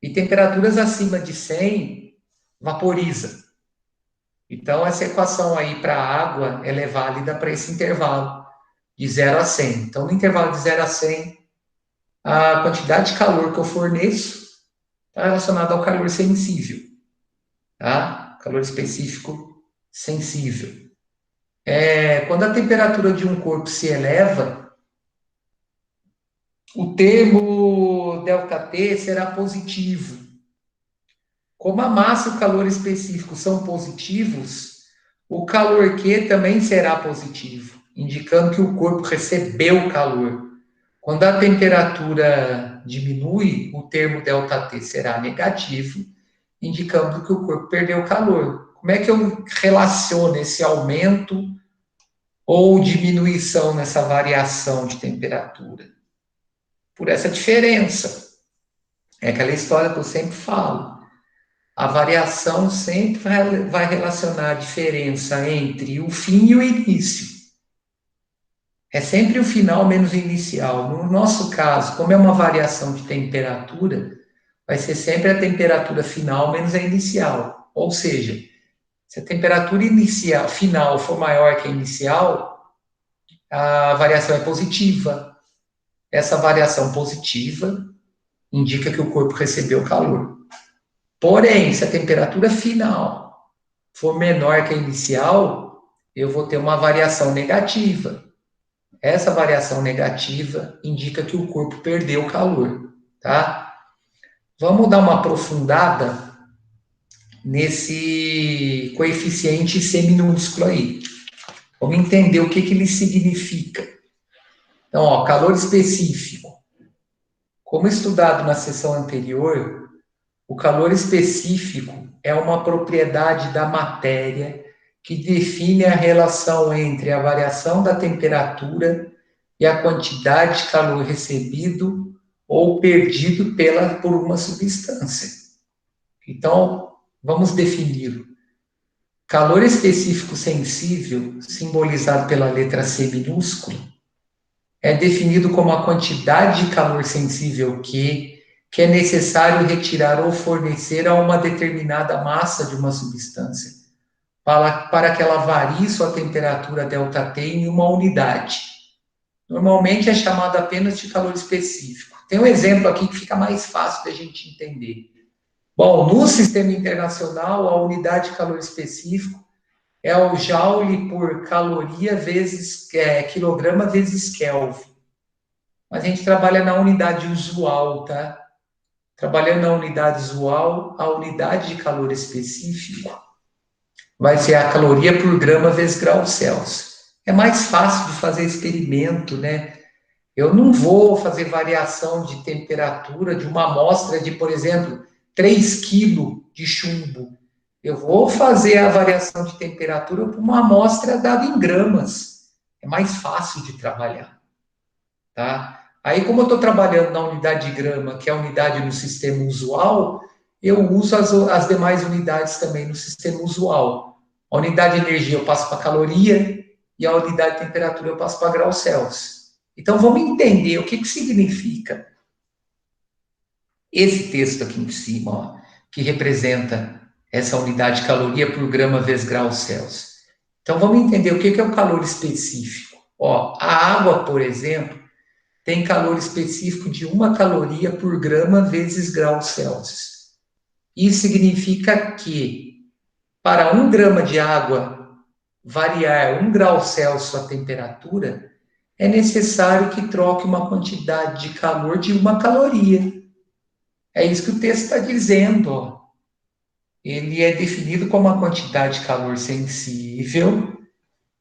E temperaturas acima de 100 vaporiza. Então, essa equação aí para a água, ela é válida para esse intervalo, de 0 a 100. Então, no intervalo de 0 a 100, a quantidade de calor que eu forneço está relacionada ao calor sensível, tá? Calor específico sensível. Quando a temperatura de um corpo se eleva, o termo ΔT será positivo. Como a massa e o calor específico são positivos, o calor Q também será positivo, indicando que o corpo recebeu calor. Quando a temperatura diminui, o termo ΔT será negativo, indicando que o corpo perdeu calor. Como é que eu relaciono esse aumento ou diminuição nessa variação de temperatura? Por essa diferença. É aquela história que eu sempre falo. A variação sempre vai relacionar a diferença entre o fim e o início. É sempre o final menos o inicial. No nosso caso, como é uma variação de temperatura, vai ser sempre a temperatura final menos a inicial. Ou seja, se a temperatura inicial, final for maior que a inicial, a variação é positiva. Essa variação positiva indica que o corpo recebeu calor. Porém, se a temperatura final for menor que a inicial, eu vou ter uma variação negativa. Essa variação negativa indica que o corpo perdeu calor, tá? Vamos dar uma aprofundada nesse coeficiente C minúsculo aí. Vamos entender o que ele significa. Então, ó, calor específico. Como estudado na sessão anterior, o calor específico é uma propriedade da matéria que define a relação entre a variação da temperatura e a quantidade de calor recebido ou perdido por uma substância. Então, vamos defini-lo. Calor específico sensível, simbolizado pela letra C minúscula, é definido como a quantidade de calor sensível que é necessário retirar ou fornecer a uma determinada massa de uma substância, para que ela varie sua temperatura ΔT em uma unidade. Normalmente é chamado apenas de calor específico. Tem um exemplo aqui que fica mais fácil da gente entender. Bom, no sistema internacional, a unidade de calor específico é o joule por caloria vezes quilograma vezes Kelvin. Mas a gente trabalha na unidade usual, tá? Trabalhando na unidade usual, a unidade de calor específico vai ser a caloria por grama vezes grau Celsius. É mais fácil de fazer experimento, né? Eu não vou fazer variação de temperatura de uma amostra de, por exemplo, 3 quilos de chumbo. Eu vou fazer a variação de temperatura para uma amostra dada em gramas. É mais fácil de trabalhar, tá? Aí, como eu estou trabalhando na unidade de grama, que é a unidade no sistema usual, eu uso as demais unidades também no sistema usual. A unidade de energia eu passo para caloria e a unidade de temperatura eu passo para graus Celsius. Então, vamos entender o que significa esse texto aqui em cima, ó, que representa essa unidade de caloria por grama vezes grau Celsius. Então, vamos entender o que é o calor específico. Ó, a água, por exemplo, tem calor específico de 1 caloria por grama vezes grau Celsius. Isso significa que, para 1 grama de água variar 1 grau Celsius a temperatura, é necessário que troque uma quantidade de calor de 1 caloria. É isso que o texto está dizendo, ó. Ele é definido como uma quantidade de calor sensível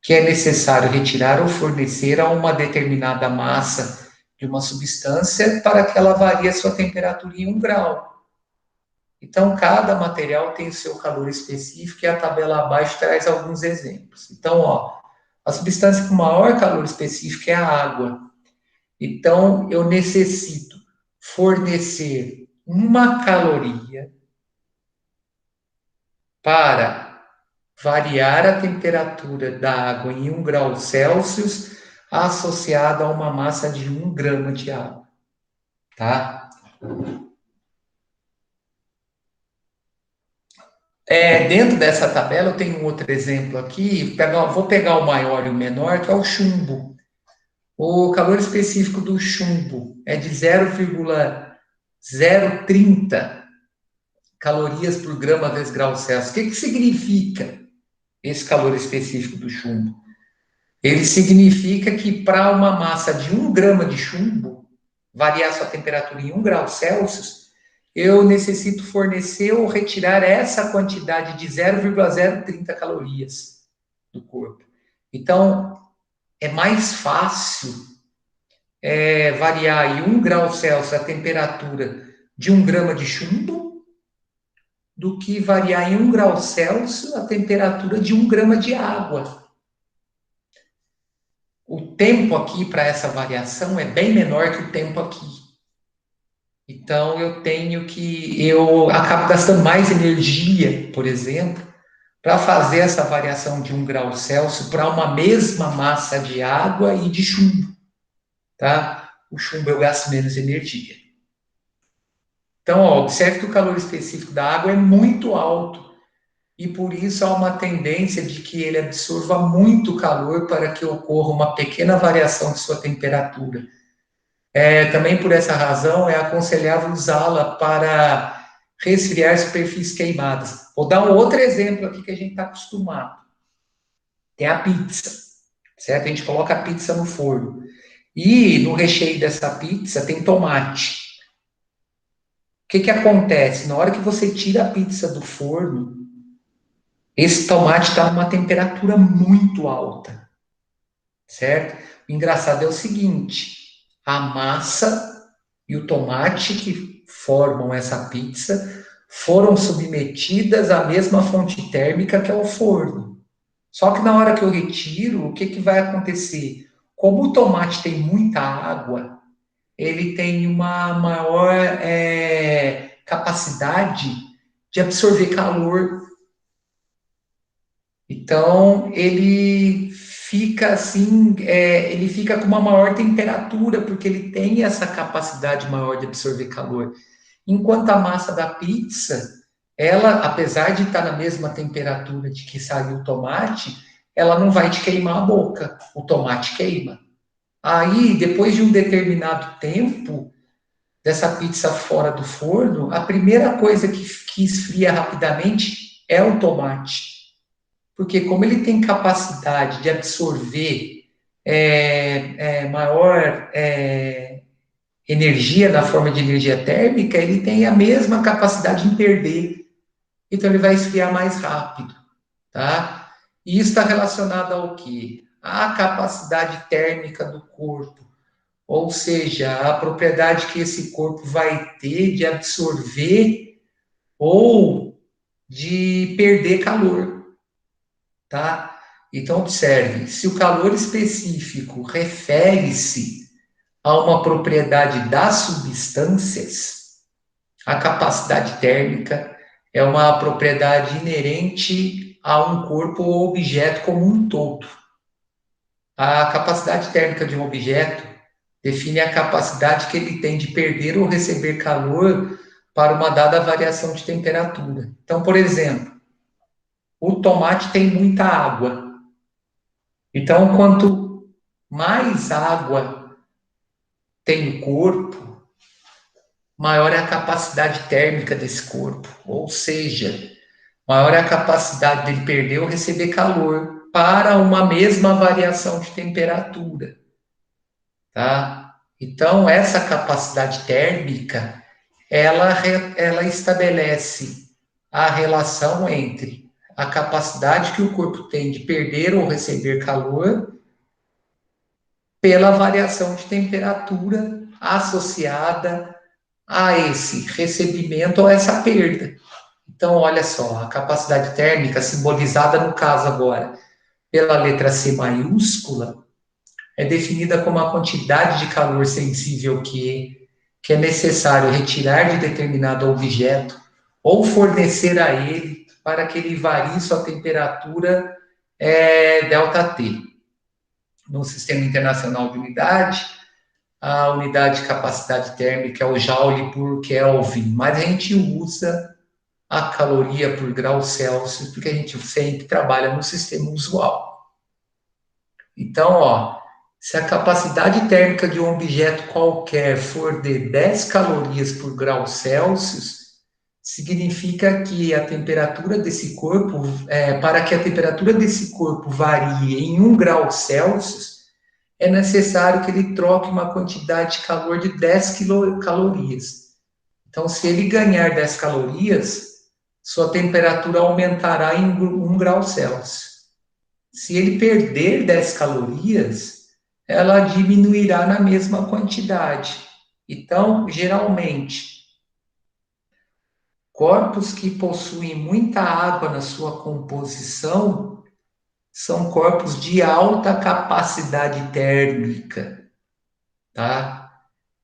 que é necessário retirar ou fornecer a uma determinada massa de uma substância para que ela varie a sua temperatura em 1 grau. Então, cada material tem o seu calor específico e a tabela abaixo traz alguns exemplos. Então, ó, a substância com maior calor específico é a água. Então, eu necessito fornecer 1 caloria para variar a temperatura da água em 1 grau Celsius associada a uma massa de 1 grama de água, tá? Dentro dessa tabela eu tenho um outro exemplo aqui, vou pegar o maior e o menor, que é o chumbo. O calor específico do chumbo é de 0,030 calorias por grama vezes grau Celsius. O que significa esse calor específico do chumbo? Ele significa que para uma massa de 1 grama de chumbo variar sua temperatura em 1 grau Celsius, eu necessito fornecer ou retirar essa quantidade de 0,030 calorias do corpo. Então, é mais fácil variar em 1 grau Celsius a temperatura de 1 grama de chumbo do que variar em 1 grau Celsius a temperatura de 1 grama de água. O tempo aqui para essa variação é bem menor que o tempo aqui. Então, eu acabo gastando mais energia, por exemplo, para fazer essa variação de 1 grau Celsius para uma mesma massa de água e de chumbo, tá? O chumbo eu gasto menos energia. Então, ó, observe que o calor específico da água é muito alto e por isso há uma tendência de que ele absorva muito calor para que ocorra uma pequena variação de sua temperatura. Também por essa razão é aconselhável usá-la para resfriar superfícies queimadas. Vou dar um outro exemplo aqui que a gente está acostumado. Tem a pizza, certo? A gente coloca a pizza no forno. E no recheio dessa pizza tem tomate. O que acontece? Na hora que você tira a pizza do forno, esse tomate está numa temperatura muito alta, certo? O engraçado é o seguinte, a massa e o tomate que formam essa pizza foram submetidas à mesma fonte térmica que é o forno. Só que na hora que eu retiro, o que vai acontecer? Como o tomate tem muita água, ele tem uma maior capacidade de absorver calor. Então, ele fica assim, ele fica com uma maior temperatura, porque ele tem essa capacidade maior de absorver calor. Enquanto a massa da pizza, ela, apesar de estar na mesma temperatura de que saiu o tomate, ela não vai te queimar a boca, o tomate queima. Aí, depois de um determinado tempo dessa pizza fora do forno, a primeira coisa que esfria rapidamente é o tomate. Porque como ele tem capacidade de absorver maior energia na forma de energia térmica, ele tem a mesma capacidade em perder. Então ele vai esfriar mais rápido, tá? E isso está relacionado ao quê? À capacidade térmica do corpo. Ou seja, a propriedade que esse corpo vai ter de absorver ou de perder calor, tá? Então, observe, se o calor específico refere-se a uma propriedade das substâncias, a capacidade térmica é uma propriedade inerente a um corpo ou objeto como um todo. A capacidade térmica de um objeto define a capacidade que ele tem de perder ou receber calor para uma dada variação de temperatura. Então, por exemplo, o tomate tem muita água. Então, quanto mais água tem o corpo, maior é a capacidade térmica desse corpo. Ou seja, maior é a capacidade dele perder ou receber calor para uma mesma variação de temperatura, tá? Então, essa capacidade térmica, ela estabelece a relação entre a capacidade que o corpo tem de perder ou receber calor pela variação de temperatura associada a esse recebimento ou essa perda. Então, olha só, a capacidade térmica, simbolizada no caso agora pela letra C maiúscula, é definida como a quantidade de calor sensível que é necessário retirar de determinado objeto ou fornecer a ele para que ele varie sua temperatura ΔT. No Sistema Internacional de Unidade, a unidade de capacidade térmica é o Joule por Kelvin, mas a gente usa a caloria por grau Celsius, porque a gente sempre trabalha no sistema usual. Então, ó, se a capacidade térmica de um objeto qualquer for de 10 calorias por grau Celsius, significa que a temperatura desse corpo, para que a temperatura desse corpo varie em 1 grau Celsius, é necessário que ele troque uma quantidade de calor de 10 calorias. Então, se ele ganhar 10 calorias, sua temperatura aumentará em 1 grau Celsius. Se ele perder 10 calorias, ela diminuirá na mesma quantidade. Então, geralmente, corpos que possuem muita água na sua composição são corpos de alta capacidade térmica, tá?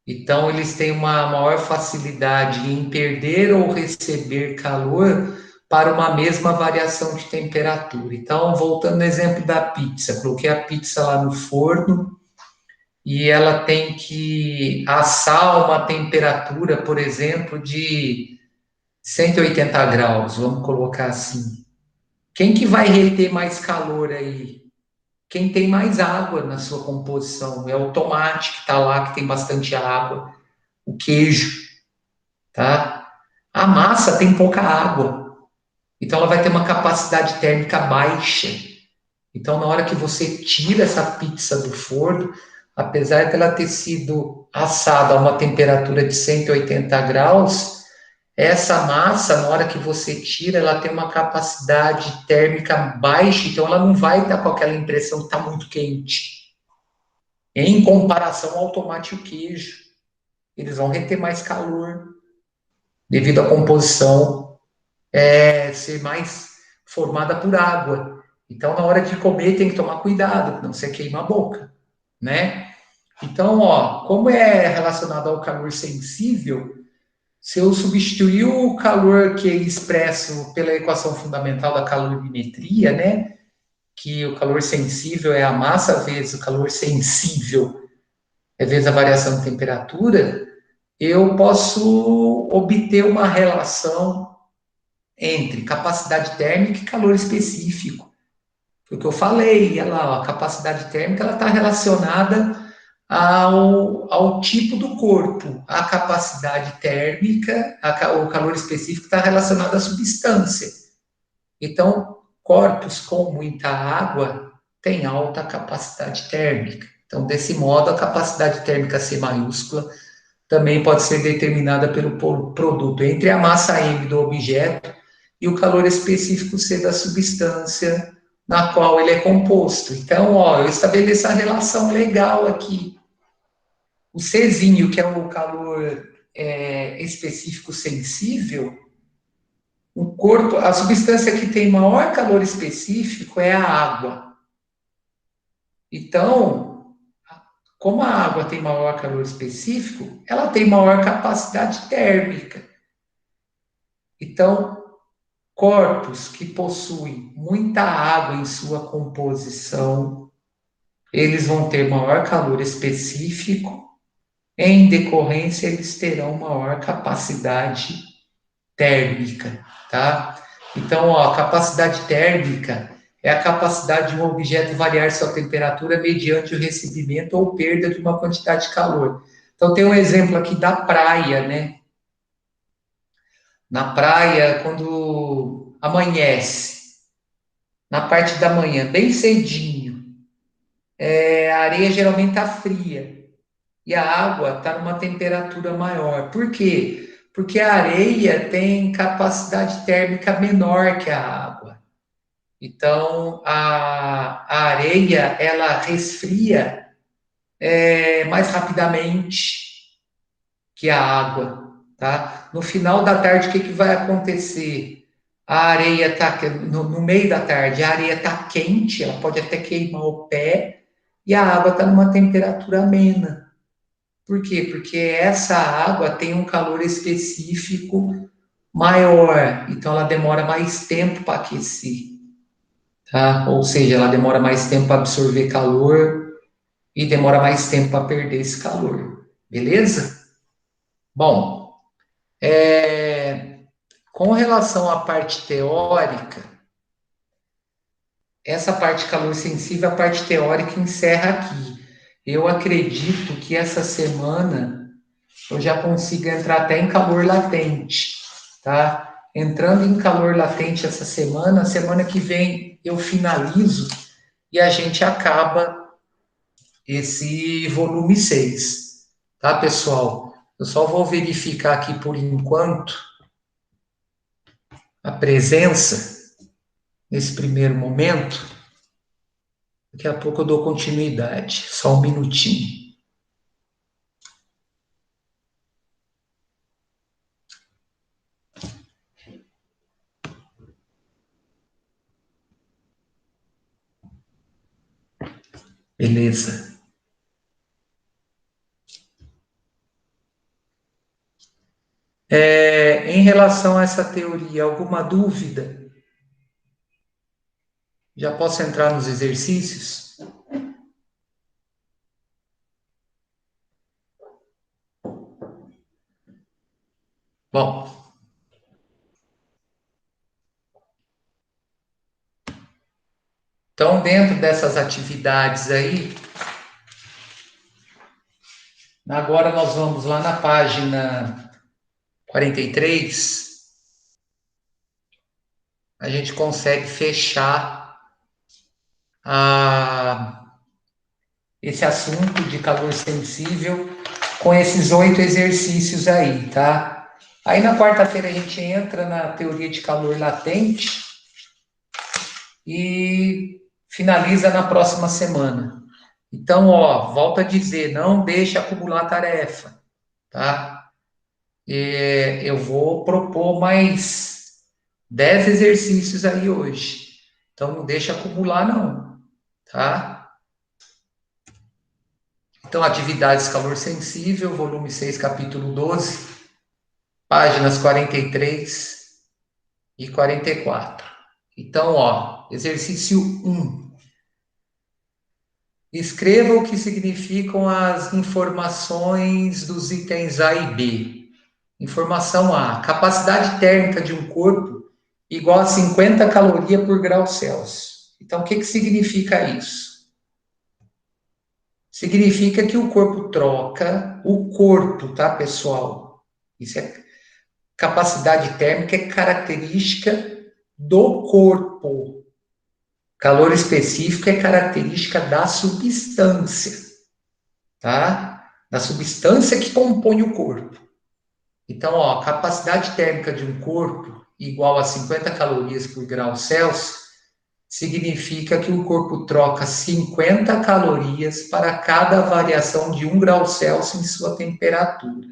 Então, eles têm uma maior facilidade em perder ou receber calor para uma mesma variação de temperatura. Então, voltando no exemplo da pizza, coloquei a pizza lá no forno e ela tem que assar uma temperatura, por exemplo, de 180 graus, vamos colocar assim. Quem que vai reter mais calor aí? Quem tem mais água na sua composição? É o tomate que está lá, que tem bastante água, o queijo, tá? A massa tem pouca água, então ela vai ter uma capacidade térmica baixa. Então, na hora que você tira essa pizza do forno, apesar de ela ter sido assada a uma temperatura de 180 graus, essa massa, na hora que você tira, ela tem uma capacidade térmica baixa, então ela não vai estar com aquela impressão que está muito quente. Em comparação ao tomate e o queijo, eles vão reter mais calor, devido à composição ser mais formada por água. Então, na hora de comer, tem que tomar cuidado, não você queima a boca, né? Então, ó, como é relacionado ao calor sensível, se eu substituir o calor que é expresso pela equação fundamental da calorimetria, né? Que o calor sensível é a massa vezes o calor sensível vezes a variação de temperatura, eu posso obter uma relação entre capacidade térmica e calor específico. Foi o que eu falei, ela, a capacidade térmica ela está relacionada ao tipo do corpo. A capacidade térmica, o calor específico está relacionado à substância. Então, corpos com muita água têm alta capacidade térmica. Então, desse modo, a capacidade térmica C maiúscula também pode ser determinada pelo produto entre a massa M do objeto e o calor específico C da substância na qual ele é composto. Então, ó, eu estabeleço a relação legal aqui. O Czinho, que é o calor específico sensível, o corpo, a substância que tem maior calor específico é a água. Então, como a água tem maior calor específico, ela tem maior capacidade térmica. Então, corpos que possuem muita água em sua composição, eles vão ter maior calor específico em decorrência, eles terão maior capacidade térmica, tá? Então, ó, a capacidade térmica é a capacidade de um objeto variar sua temperatura mediante o recebimento ou perda de uma quantidade de calor. Então, tem um exemplo aqui da praia, né? Na praia, quando amanhece, na parte da manhã, bem cedinho, a areia geralmente está fria e a água está numa temperatura maior. Por quê? Porque a areia tem capacidade térmica menor que a água. Então, a areia, ela resfria mais rapidamente que a água, tá? No final da tarde, o que vai acontecer? A areia está no meio da tarde, a areia está quente, ela pode até queimar o pé, e a água está numa temperatura amena. Por quê? Porque essa água tem um calor específico maior, então ela demora mais tempo para aquecer, tá? Ou seja, ela demora mais tempo para absorver calor e demora mais tempo para perder esse calor, beleza? Bom, com relação à parte teórica, essa parte calor sensível, a parte teórica encerra aqui. Eu acredito que essa semana eu já consigo entrar até em calor latente, tá? Entrando em calor latente essa semana, semana que vem eu finalizo e a gente acaba esse volume 6, tá, pessoal? Eu só vou verificar aqui por enquanto a presença nesse primeiro momento. Daqui a pouco eu dou continuidade. Só um minutinho. Beleza. Em relação a essa teoria, alguma dúvida? Já posso entrar nos exercícios? Bom, então dentro dessas atividades aí, agora nós vamos lá na página 43, a gente consegue fechar esse assunto de calor sensível com esses 8 exercícios aí, tá? Aí na quarta-feira a gente entra na teoria de calor latente e finaliza na próxima semana. Então, ó, volto a dizer, não deixe acumular tarefa, tá? Eu vou propor mais 10 exercícios aí hoje. Então, não deixe acumular, não, tá? Então, atividades calor sensível, volume 6, capítulo 12, páginas 43 e 44. Então, ó, exercício 1. Escreva o que significam as informações dos itens A e B. Informação A: capacidade térmica de um corpo igual a 50 calorias por grau Celsius. Então, o que significa isso? Significa que o corpo troca, o corpo, tá, pessoal? Isso é capacidade térmica, é característica do corpo. Calor específico é característica da substância, tá? Da substância que compõe o corpo. Então, ó, capacidade térmica de um corpo igual a 50 calorias por grau Celsius significa que o corpo troca 50 calorias para cada variação de 1 grau Celsius em sua temperatura.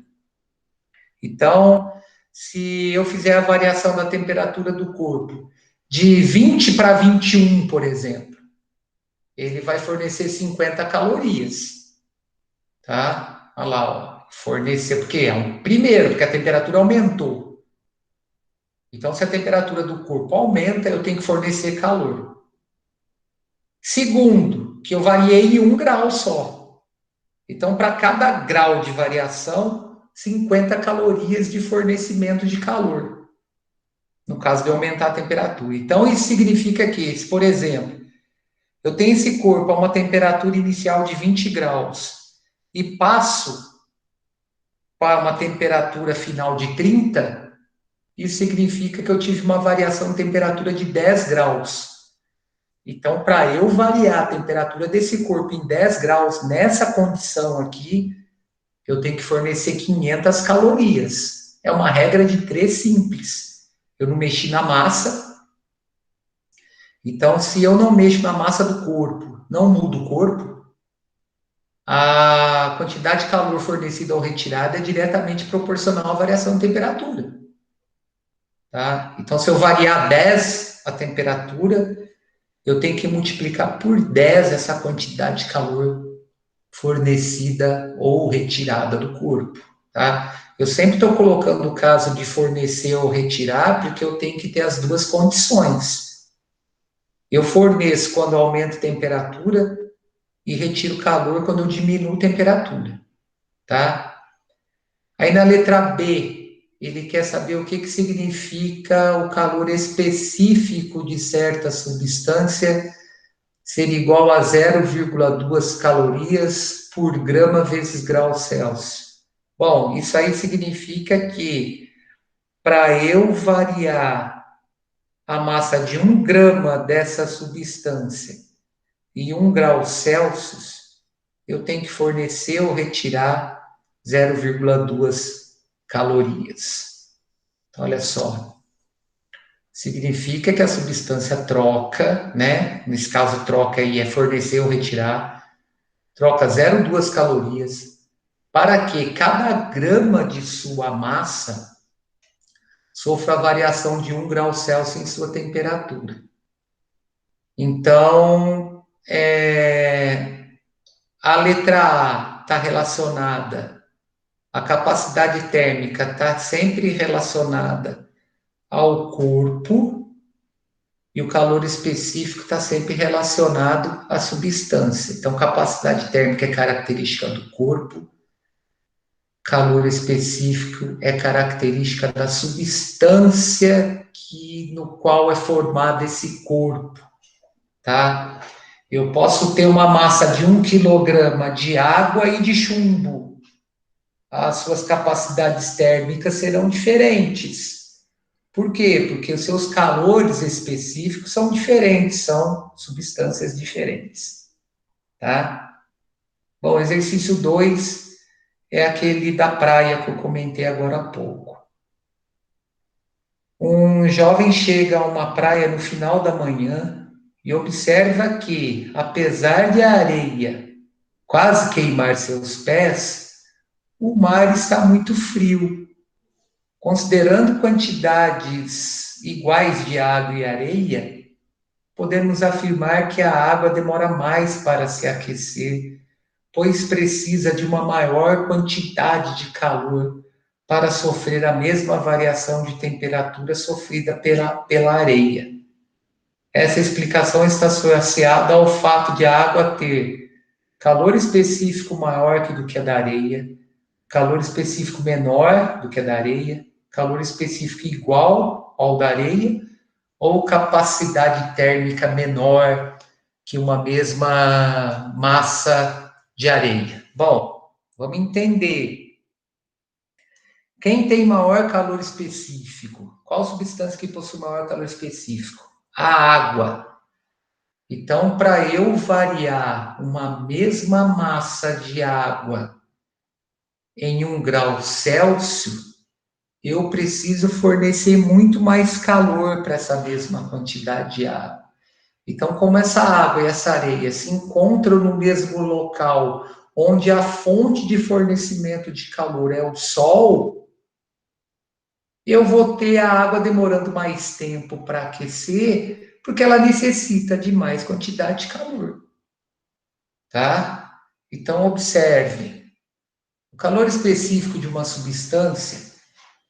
Então, se eu fizer a variação da temperatura do corpo de 20 para 21, por exemplo, ele vai fornecer 50 calorias, tá? Olha lá, ó, fornecer, porque é um primeiro, porque a temperatura aumentou. Então, se a temperatura do corpo aumenta, eu tenho que fornecer calor. Segundo, que eu variei em 1 grau só. Então, para cada grau de variação, 50 calorias de fornecimento de calor, no caso de aumentar a temperatura. Então, isso significa que, se, por exemplo, eu tenho esse corpo a uma temperatura inicial de 20 graus e passo para uma temperatura final de 30, isso significa que eu tive uma variação de temperatura de 10 graus. Então, para eu variar a temperatura desse corpo em 10 graus, nessa condição aqui, eu tenho que fornecer 500 calorias. É uma regra de 3 simples. Eu não mexi na massa. Então, se eu não mexo na massa do corpo, não mudo o corpo, a quantidade de calor fornecida ou retirada é diretamente proporcional à variação de temperatura. Tá? Então, se eu variar 10 a temperatura, eu tenho que multiplicar por 10 essa quantidade de calor fornecida ou retirada do corpo. Tá? Eu sempre estou colocando o caso de fornecer ou retirar, porque eu tenho que ter as duas condições. Eu forneço quando aumento a temperatura e retiro calor quando eu diminuo a temperatura. Tá? Aí na letra B, ele quer saber o que significa o calor específico de certa substância ser igual a 0,2 calorias por grama vezes grau Celsius. Bom, isso aí significa que para eu variar a massa de 1 grama dessa substância em 1 grau Celsius, eu tenho que fornecer ou retirar 0,2 calorias. Então, olha só. Significa que a substância troca, né? Nesse caso, troca aí é fornecer ou retirar, troca 0,2 calorias para que cada grama de sua massa sofra a variação de 1 grau Celsius em sua temperatura. Então, a letra A está relacionada, a capacidade térmica está sempre relacionada ao corpo, e o calor específico está sempre relacionado à substância. Então, capacidade térmica é característica do corpo, calor específico é característica da substância no qual é formado esse corpo, tá? Eu posso ter uma massa de 1 quilograma de água e de chumbo. As suas capacidades térmicas serão diferentes. Por quê? Porque os seus calores específicos são diferentes, são substâncias diferentes, tá? Bom, exercício 2 é aquele da praia que eu comentei agora há pouco. Um jovem chega a uma praia no final da manhã e observa que, apesar de a areia quase queimar seus pés, o mar está muito frio. Considerando quantidades iguais de água e areia, podemos afirmar que a água demora mais para se aquecer, pois precisa de uma maior quantidade de calor para sofrer a mesma variação de temperatura sofrida pela areia. Essa explicação está associada ao fato de a água ter calor específico maior do que a da areia, calor específico menor do que a da areia, calor específico igual ao da areia, ou capacidade térmica menor que uma mesma massa de areia. Bom, vamos entender. Quem tem maior calor específico? Qual substância que possui maior calor específico? A água. Então, para eu variar uma mesma massa de água em 1 grau Celsius, eu preciso fornecer muito mais calor para essa mesma quantidade de água. Então, como essa água e essa areia se encontram no mesmo local, onde a fonte de fornecimento de calor é o Sol, eu vou ter a água demorando mais tempo para aquecer, porque ela necessita de mais quantidade de calor. Tá? Então, observe. O calor específico de uma substância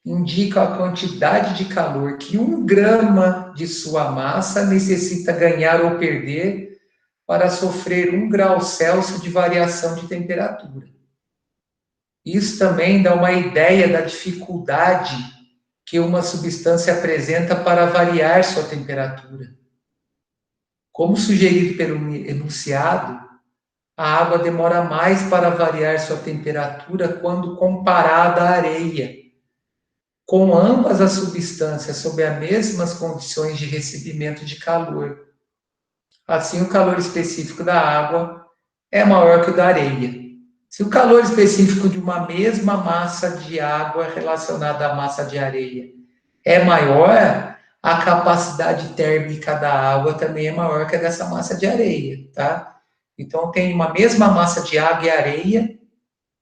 indica a quantidade de calor que 1 grama de sua massa necessita ganhar ou perder para sofrer 1 grau Celsius de variação de temperatura. Isso também dá uma ideia da dificuldade que uma substância apresenta para variar sua temperatura. Como sugerido pelo enunciado, a água demora mais para variar sua temperatura quando comparada à areia. Com ambas as substâncias sob as mesmas condições de recebimento de calor. Assim, o calor específico da água é maior que o da areia. Se o calor específico de uma mesma massa de água relacionada à massa de areia é maior, a capacidade térmica da água também é maior que a dessa massa de areia, tá? Então, tem uma mesma massa de água e areia,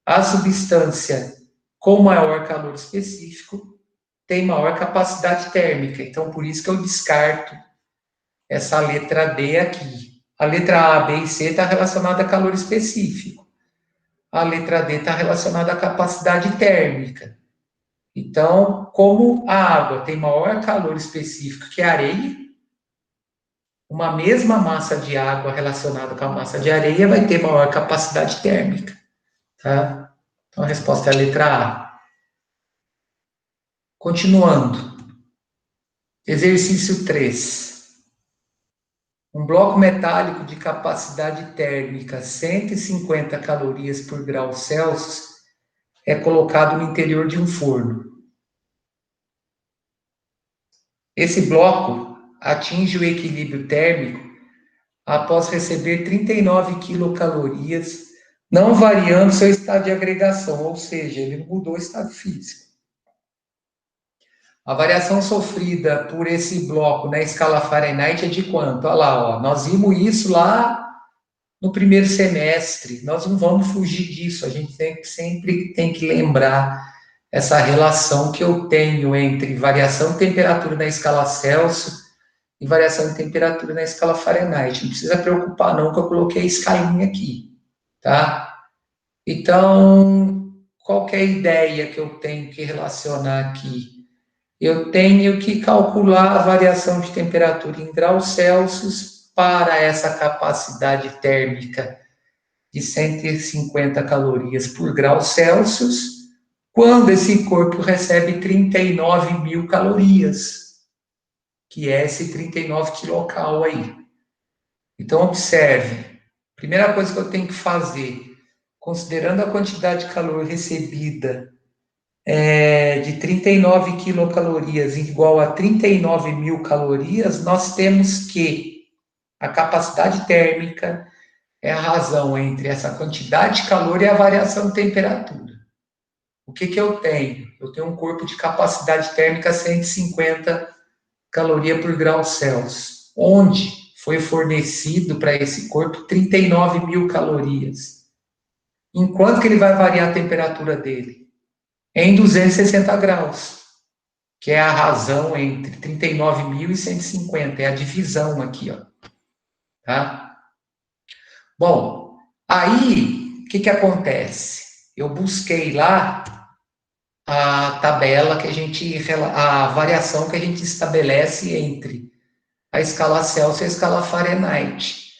a substância com maior calor específico tem maior capacidade térmica. Então, por isso que eu descarto essa letra D aqui. A letra A, B e C está relacionada a calor específico. A letra D está relacionada à capacidade térmica. Então, como a água tem maior calor específico que a areia, uma mesma massa de água relacionada com a massa de areia vai ter maior capacidade térmica. Tá? Então, a resposta é a letra A. Continuando. Exercício 3. Um bloco metálico de capacidade térmica 150 calorias por grau Celsius é colocado no interior de um forno. Esse bloco atinge o equilíbrio térmico após receber 39 quilocalorias, não variando seu estado de agregação, ou seja, ele não mudou o estado físico. A variação sofrida por esse bloco na escala Fahrenheit é de quanto? Olha lá, ó, nós vimos isso lá no primeiro semestre. Nós não vamos fugir disso, a gente sempre tem que lembrar essa relação que eu tenho entre variação de temperatura na escala Celsius e variação de temperatura na escala Fahrenheit. Não precisa preocupar não que eu coloquei a escalinha aqui, tá? Então, qual que é a ideia que eu tenho que relacionar aqui? Eu tenho que calcular a variação de temperatura em graus Celsius para essa capacidade térmica de 150 calorias por grau Celsius, quando esse corpo recebe 39 mil calorias, que é esse 39 quilocal aí. Então, observe. Primeira coisa que eu tenho que fazer, considerando a quantidade de calor recebida de 39 quilocalorias igual a 39 mil calorias, nós temos que a capacidade térmica é a razão entre essa quantidade de calor e a variação de temperatura. O que eu tenho? Eu tenho um corpo de capacidade térmica 150 calorias por grau Celsius, onde foi fornecido para esse corpo 39 mil calorias. Enquanto que ele vai variar a temperatura dele? Em 260 graus, que é a razão entre 39 mil e 150, é a divisão aqui, ó. Tá? Bom, aí, o que acontece? Eu busquei lá a tabela a variação que a gente estabelece entre a escala Celsius e a escala Fahrenheit.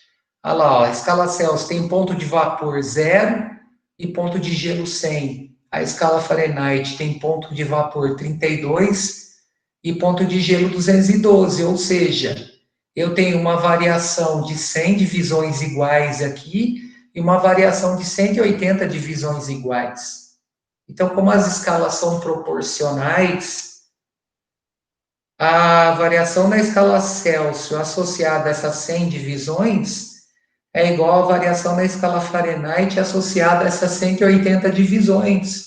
Olha lá, ó, a escala Celsius tem ponto de vapor 0 e ponto de gelo 100. A escala Fahrenheit tem ponto de vapor 32 e ponto de gelo 212, ou seja, eu tenho uma variação de 100 divisões iguais aqui e uma variação de 180 divisões iguais. Então, como as escalas são proporcionais, a variação na escala Celsius associada a essas 100 divisões é igual à variação na escala Fahrenheit associada a essas 180 divisões.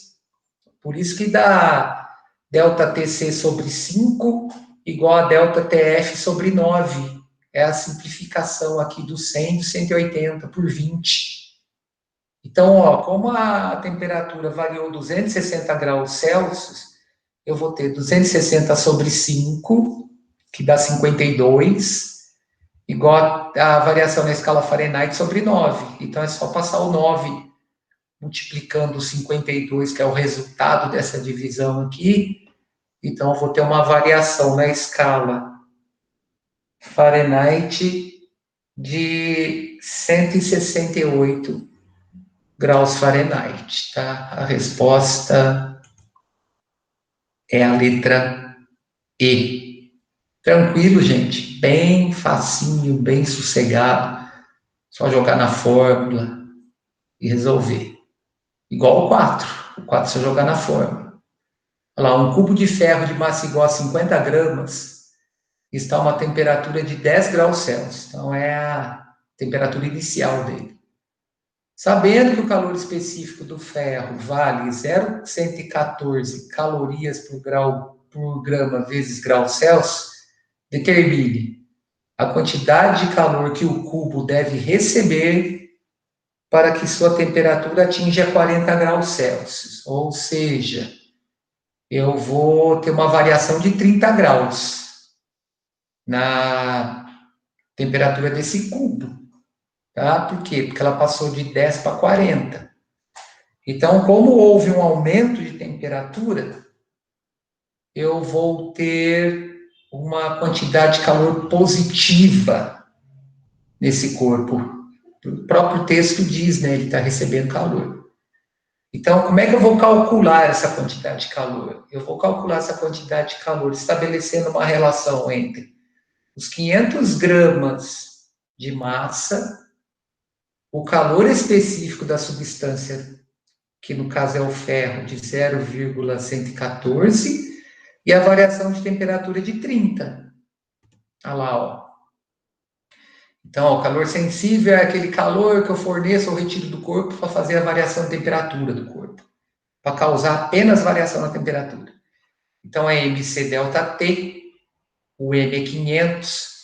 Por isso que dá ΔTC sobre 5 igual a ΔTF sobre 9. É a simplificação aqui do 100 e do 180 por 20. Então, ó, como a temperatura variou 260 graus Celsius, eu vou ter 260 sobre 5, que dá 52, igual a variação na escala Fahrenheit sobre 9. Então, é só passar o 9 multiplicando o 52, que é o resultado dessa divisão aqui. Então, eu vou ter uma variação na escala Fahrenheit de 168 graus Fahrenheit, tá? A resposta é a letra E. Tranquilo, gente, bem facinho, bem sossegado, só jogar na fórmula e resolver. Igual o 4 é só jogar na fórmula. Olha lá, um cubo de ferro de massa igual a 50 gramas está a uma temperatura de 10 graus Celsius. Então, é a temperatura inicial dele. Sabendo que o calor específico do ferro vale 0,114 calorias por grama vezes grau Celsius, determine a quantidade de calor que o cubo deve receber para que sua temperatura atinja 40 graus Celsius. Ou seja, eu vou ter uma variação de 30 graus na temperatura desse cubo. Tá? Por quê? Porque ela passou de 10 para 40. Então, como houve um aumento de temperatura, eu vou ter uma quantidade de calor positiva nesse corpo. O próprio texto diz, né? Ele está recebendo calor. Então, como é que eu vou calcular essa quantidade de calor? Eu vou calcular essa quantidade de calor estabelecendo uma relação entre os 500 gramas de massa, o calor específico da substância, que no caso é o ferro, de 0,114, e a variação de temperatura de 30. Olha lá, ó. Então, ó, o calor sensível é aquele calor que eu forneço ou retiro do corpo para fazer a variação de temperatura do corpo, para causar apenas variação na temperatura. Então, é MC delta T, o M é 500,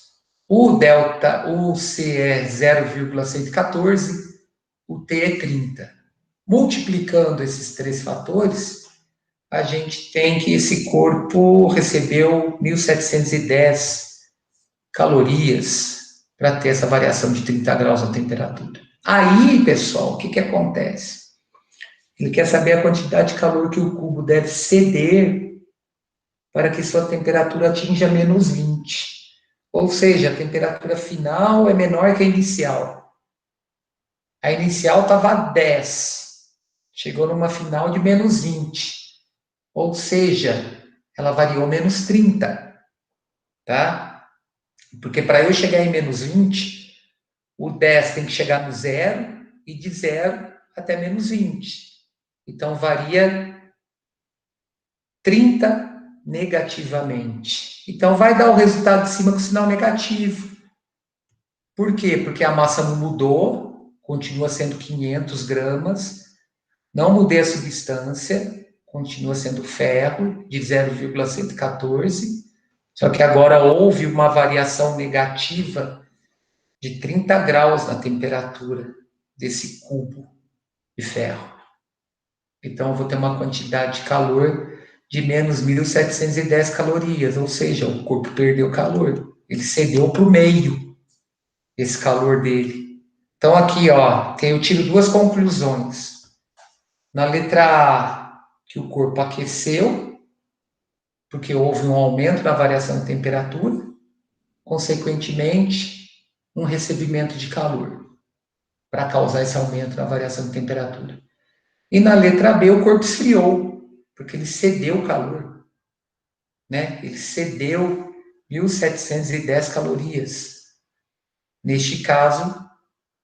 o C é 0,114, o T é 30. Multiplicando esses três fatores, a gente tem que esse corpo recebeu 1.710 calorias para ter essa variação de 30 graus na temperatura. Aí, pessoal, o que acontece? Ele quer saber a quantidade de calor que o cubo deve ceder para que sua temperatura atinja menos 20. Ou seja, a temperatura final é menor que a inicial. A inicial estava a 10. Chegou numa final de menos 20. Ou seja, ela variou menos 30. Tá? Porque para eu chegar em menos 20, o 10 tem que chegar no zero, e de 0 até menos 20. Então, varia 30 negativamente. Então, vai dar o resultado de cima com sinal negativo. Por quê? Porque a massa não mudou, continua sendo 500 gramas, não mudei a substância, continua sendo ferro, de 0,114, só que agora houve uma variação negativa de 30 graus na temperatura desse cubo de ferro. Então, eu vou ter uma quantidade de calor de menos 1.710 calorias, ou seja, o corpo perdeu calor. Ele cedeu para o meio, esse calor dele. Então, aqui, ó, eu tiro duas conclusões. Na letra A, que o corpo aqueceu, porque houve um aumento na variação de temperatura, consequentemente, um recebimento de calor, para causar esse aumento na variação de temperatura. E na letra B, o corpo esfriou, porque ele cedeu o calor. Né? Ele cedeu 1.710 calorias. Neste caso,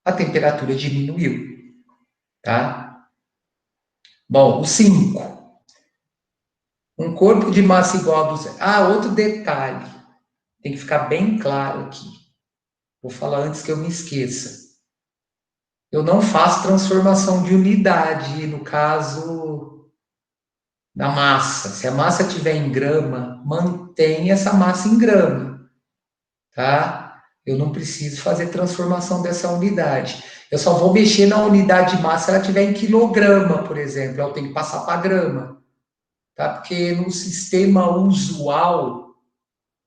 a temperatura diminuiu. Tá? Bom, o 5. Um corpo de massa igual a 200. Ah, outro detalhe. Tem que ficar bem claro aqui. Vou falar antes que eu me esqueça. Eu não faço transformação de unidade, no caso da massa. Se a massa estiver em grama, mantém essa massa em grama. Tá? Eu não preciso fazer transformação dessa unidade. Eu só vou mexer na unidade de massa se ela estiver em quilograma, por exemplo. Eu tenho que passar para grama. Tá? Porque no sistema usual,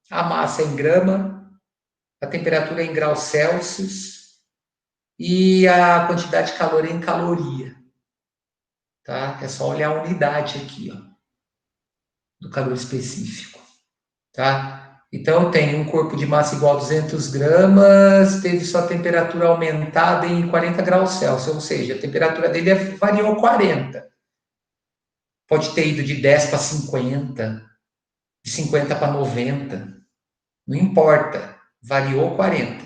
a massa é em grama, a temperatura é em graus Celsius e a quantidade de calor é em caloria. Tá? É só olhar a unidade aqui, ó, do calor específico. Tá? Então, eu tenho um corpo de massa igual a 200 gramas, teve sua temperatura aumentada em 40 graus Celsius, ou seja, a temperatura dele variou 40. Pode ter ido de 10 para 50, de 50 para 90, não importa, variou 40.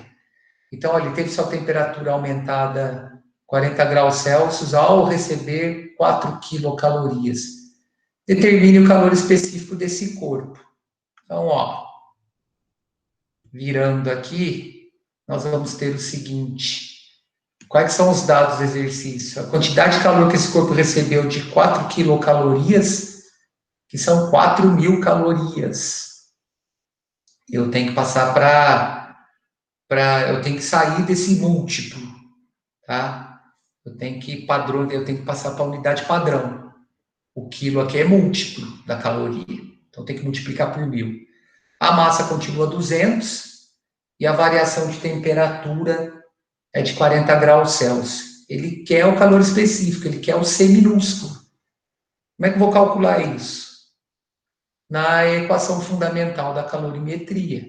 Então, ele teve sua temperatura aumentada 40 graus Celsius ao receber 4 quilocalorias. Determine o calor específico desse corpo. Então, ó, virando aqui, nós vamos ter o seguinte: quais são os dados do exercício? A quantidade de calor que esse corpo recebeu de 4 quilocalorias, que são 4.000 calorias. Eu tenho que passar eu tenho que sair desse múltiplo, tá? Eu tenho que passar para a unidade padrão. O quilo aqui é múltiplo da caloria, então tem que multiplicar por 1.000. A massa continua 200 e a variação de temperatura é de 40 graus Celsius. Ele quer o calor específico, ele quer o C minúsculo. Como é que eu vou calcular isso? Na equação fundamental da calorimetria,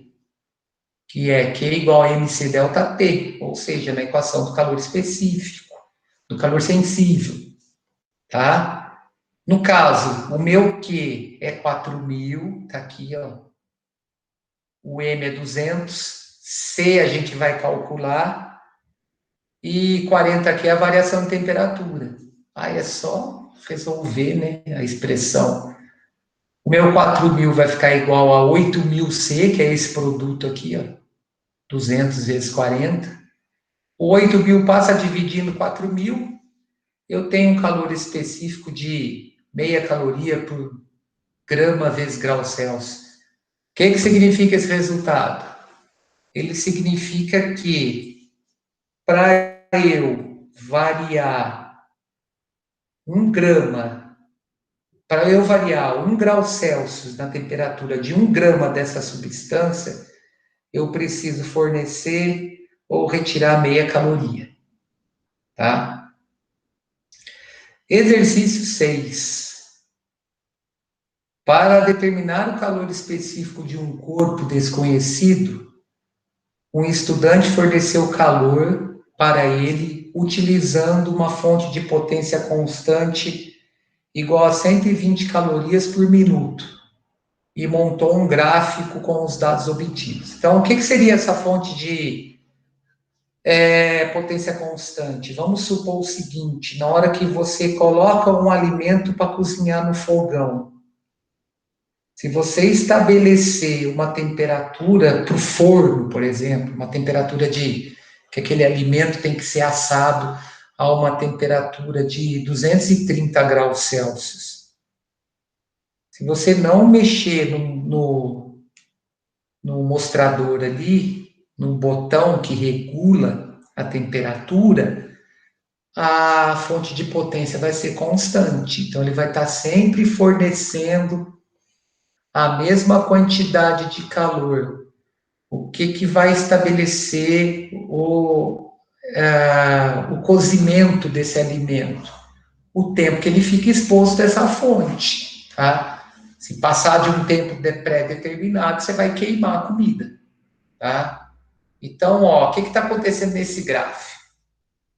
que é Q igual a mc delta T, ou seja, na equação do calor específico, do calor sensível, tá? No caso, o meu Q é 4.000, tá aqui, ó. O M é 200, C a gente vai calcular, e 40 aqui é a variação de temperatura. Aí é só resolver, né, a expressão. O meu 4.000 vai ficar igual a 8.000 C, que é esse produto aqui, ó, 200 vezes 40. O 8.000 passa dividindo 4.000, eu tenho um calor específico de meia caloria por grama vezes grau Celsius. O que significa esse resultado? Ele significa que para eu variar 1 grama, para eu variar 1 grau Celsius na temperatura de 1 grama dessa substância, eu preciso fornecer ou retirar meia caloria, tá? Exercício 6. Para determinar o calor específico de um corpo desconhecido, um estudante forneceu calor para ele utilizando uma fonte de potência constante igual a 120 calorias por minuto e montou um gráfico com os dados obtidos. Então, o que seria essa fonte de potência constante? Vamos supor o seguinte: na hora que você coloca um alimento para cozinhar no fogão, se você estabelecer uma temperatura para o forno, por exemplo, uma temperatura que aquele alimento tem que ser assado a uma temperatura de 230 graus Celsius. Se você não mexer no mostrador ali, no botão que regula a temperatura, a fonte de potência vai ser constante. Então, ele vai estar sempre fornecendo a mesma quantidade de calor. O que vai estabelecer o cozimento desse alimento? O tempo que ele fica exposto a essa fonte, tá? Se passar de um tempo pré-determinado, você vai queimar a comida, tá? Então, ó, o que está acontecendo nesse gráfico?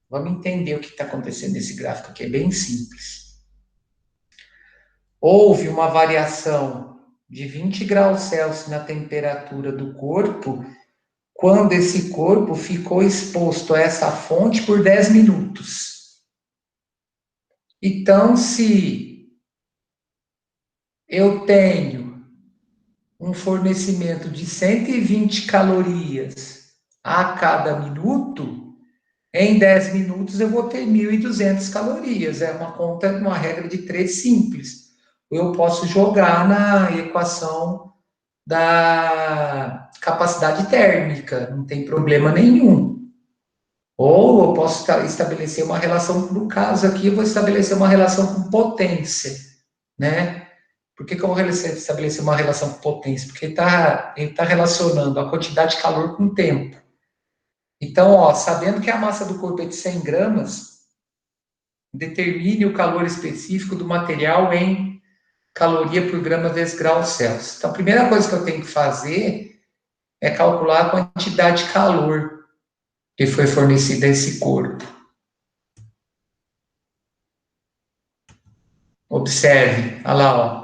Vamos entender o que está acontecendo nesse gráfico, que é bem simples. Houve uma variação de 20 graus Celsius na temperatura do corpo quando esse corpo ficou exposto a essa fonte por 10 minutos. Então, se eu tenho um fornecimento de 120 calorias a cada minuto, em 10 minutos eu vou ter 1.200 calorias. É uma conta, uma regra de 3 simples. Eu posso jogar na equação da capacidade térmica, não tem problema nenhum. Ou eu posso estabelecer uma relação, no caso aqui, eu vou estabelecer uma relação com potência, né? Por que eu vou estabelecer uma relação com potência? Porque ele tá relacionando a quantidade de calor com o tempo. Então, ó, sabendo que a massa do corpo é de 100 gramas, determine o calor específico do material em caloria por grama vezes grau Celsius. Então, a primeira coisa que eu tenho que fazer é calcular a quantidade de calor que foi fornecida a esse corpo. Observe, olha lá, ó.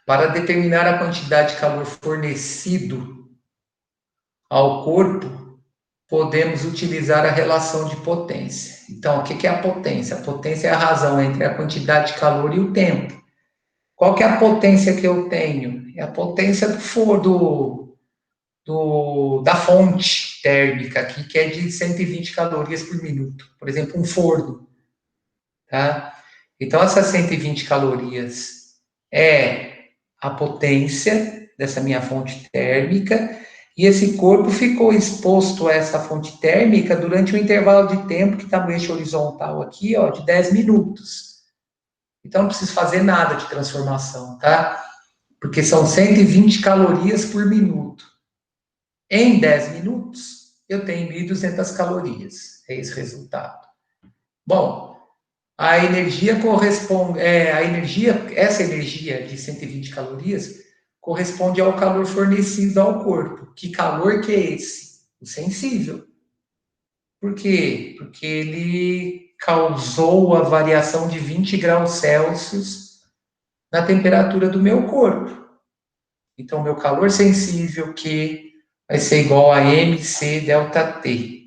Para determinar a quantidade de calor fornecido ao corpo, podemos utilizar a relação de potência. Então, o que é a potência? A potência é a razão entre a quantidade de calor e o tempo. Qual que é a potência que eu tenho? É a potência da fonte térmica aqui, que é de 120 calorias por minuto. Por exemplo, um forno, tá? Então, essas 120 calorias é a potência dessa minha fonte térmica, e esse corpo ficou exposto a essa fonte térmica durante um intervalo de tempo que está no eixo horizontal aqui, ó, de 10 minutos. Então, não preciso fazer nada de transformação, tá? Porque são 120 calorias por minuto. Em 10 minutos, eu tenho 1.200 calorias. É esse o resultado. Bom, a energia corresponde, essa energia de 120 calorias corresponde ao calor fornecido ao corpo. Que calor que é esse? O sensível. Por quê? Porque ele causou a variação de 20 graus Celsius na temperatura do meu corpo. Então, meu calor sensível, Q, vai ser igual a mc delta T.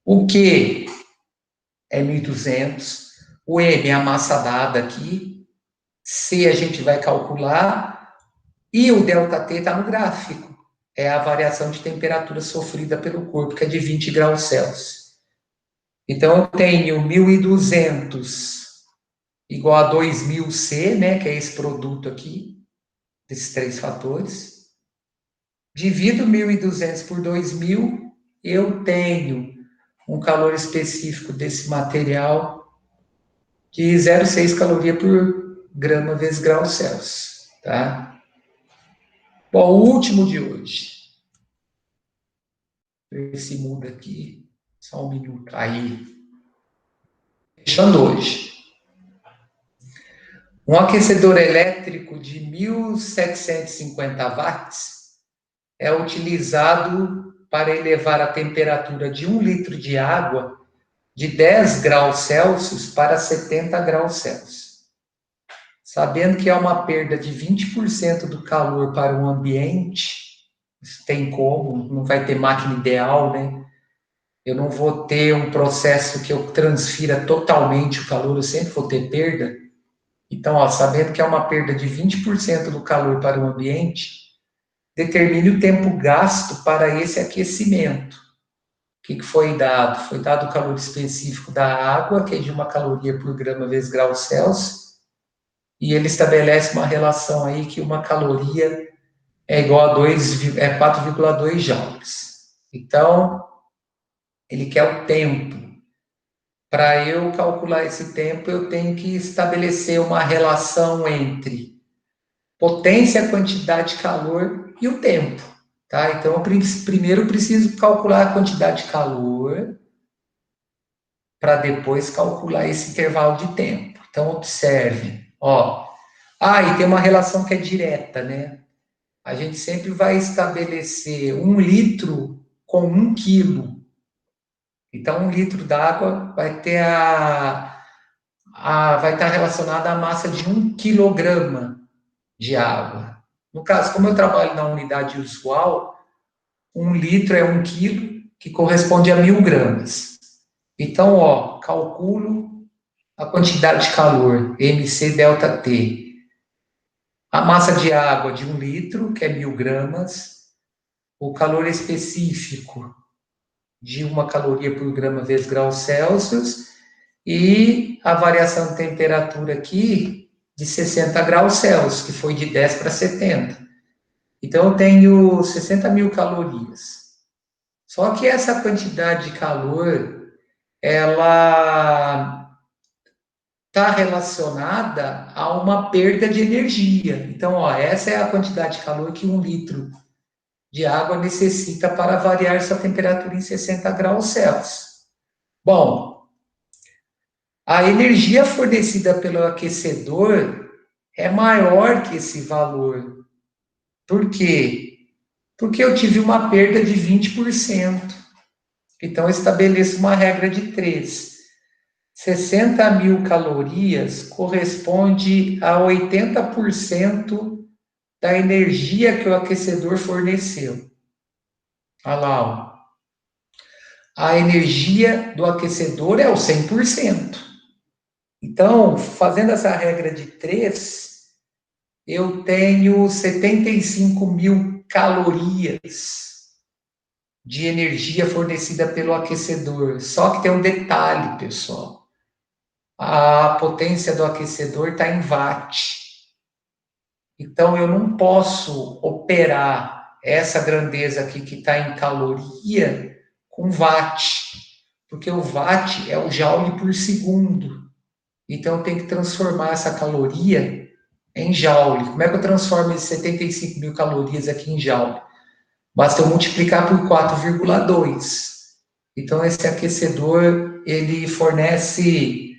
O Q é 1.200, o M é a massa dada aqui, C a gente vai calcular, e o delta T está no gráfico. É a variação de temperatura sofrida pelo corpo, que é de 20 graus Celsius. Então, eu tenho 1.200 igual a 2.000 C, né, que é esse produto aqui, desses três fatores. Divido 1.200 por 2.000, eu tenho um calor específico desse material de 0,6 caloria por grama vezes grau Celsius, tá? Bom, o último de hoje. Ver se muda aqui. Só um minuto. Aí. Fechando hoje. Um aquecedor elétrico de 1.750 watts é utilizado para elevar a temperatura de 1 litro de água de 10 graus Celsius para 70 graus Celsius. Sabendo que há uma perda de 20% do calor para o ambiente, isso tem como, não vai ter máquina ideal, né? Eu não vou ter um processo que eu transfira totalmente o calor, eu sempre vou ter perda. Então, ó, sabendo que há uma perda de 20% do calor para o ambiente, determine o tempo gasto para esse aquecimento. O que foi dado? Foi dado o calor específico da água, que é de 1 caloria por grama vezes grau Celsius, e ele estabelece uma relação aí que 1 caloria é igual a 4,2 joules. Então, ele quer o tempo. Para eu calcular esse tempo, eu tenho que estabelecer uma relação entre potência, quantidade de calor e o tempo. Tá? Então, primeiro eu preciso calcular a quantidade de calor para depois calcular esse intervalo de tempo. Então, observe. Ó. E tem uma relação que é direta, né? A gente sempre vai estabelecer 1 litro com 1 quilo. Então, 1 litro d'água vai ter vai estar relacionada à massa de 1 quilograma de água. No caso, como eu trabalho na unidade usual, 1 litro é 1 quilo, que corresponde a 1.000 gramas. Então, ó, calculo a quantidade de calor, mc delta T. A massa de água de 1 litro, que é 1.000 gramas. O calor específico de 1 caloria por grama vezes graus Celsius. E a variação de temperatura aqui de 60 graus Celsius, que foi de 10 para 70. Então, eu tenho 60.000 calorias. Só que essa quantidade de calor, ela está relacionada a uma perda de energia. Então, ó, essa é a quantidade de calor que 1 litro de água necessita para variar sua temperatura em 60 graus Celsius. Bom, a energia fornecida pelo aquecedor é maior que esse valor. Por quê? Porque eu tive uma perda de 20%. Então, eu estabeleço uma regra de 3. 60 mil calorias corresponde a 80% da energia que o aquecedor forneceu. Olha lá, ó. A energia do aquecedor é o 100%. Então, fazendo essa regra de 3, eu tenho 75 mil calorias de energia fornecida pelo aquecedor. Só que tem um detalhe, pessoal. A potência do aquecedor está em watt. Então, eu não posso operar essa grandeza aqui que está em caloria com watt, porque o watt é o joule por segundo. Então, eu tenho que transformar essa caloria em joule. Como é que eu transformo esses 75 mil calorias aqui em joule? Basta eu multiplicar por 4,2. Então, esse aquecedor, ele fornece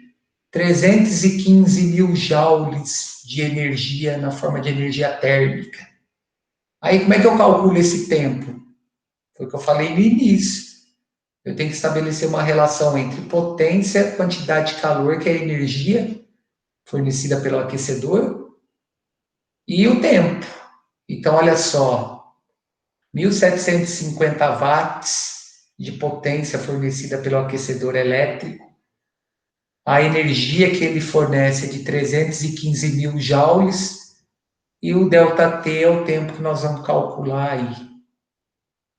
315 mil joules de energia na forma de energia térmica. Aí, como é que eu calculo esse tempo? Foi o que eu falei no início. Eu tenho que estabelecer uma relação entre potência, quantidade de calor, que é a energia fornecida pelo aquecedor, e o tempo. Então, olha só, 1.750 watts de potência fornecida pelo aquecedor elétrico, a energia que ele fornece é de 315 mil joules, e o ΔT é o tempo que nós vamos calcular aí.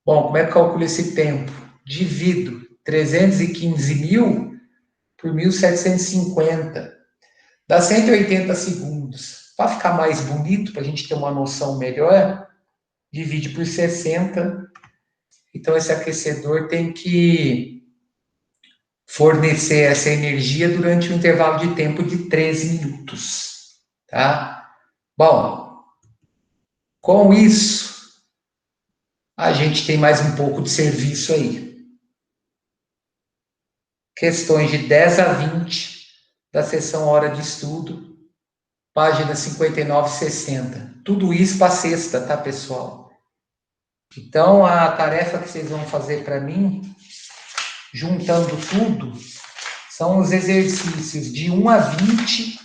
Bom, como é que eu calculo esse tempo? Divido 315 mil por 1.750. Dá 180 segundos. Para ficar mais bonito, para a gente ter uma noção melhor, divide por 60. Então, esse aquecedor tem que fornecer essa energia durante um intervalo de tempo de 13 minutos. Tá? Bom, com isso, a gente tem mais um pouco de serviço aí. Questões de 10 a 20 da seção Hora de Estudo, páginas 59 e 60. Tudo isso para sexta, tá, pessoal? Então, a tarefa que vocês vão fazer para mim, juntando tudo, são os exercícios de 1 a 20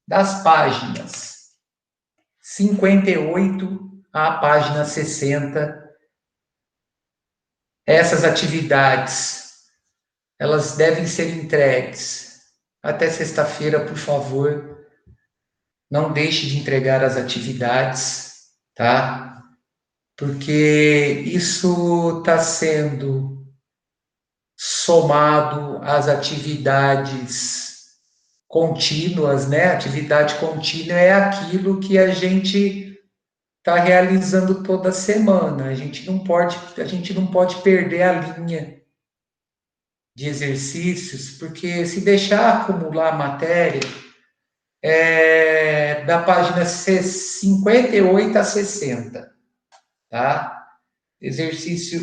das páginas 58 à página 60. Essas atividades, elas devem ser entregues até sexta-feira, por favor. Não deixe de entregar as atividades, tá? Porque isso está sendo somado às atividades contínuas, né? Atividade contínua é aquilo que a gente está realizando toda semana. A gente não pode perder a linha de exercícios, porque se deixar acumular matéria, da página 58 a 60, tá? Exercício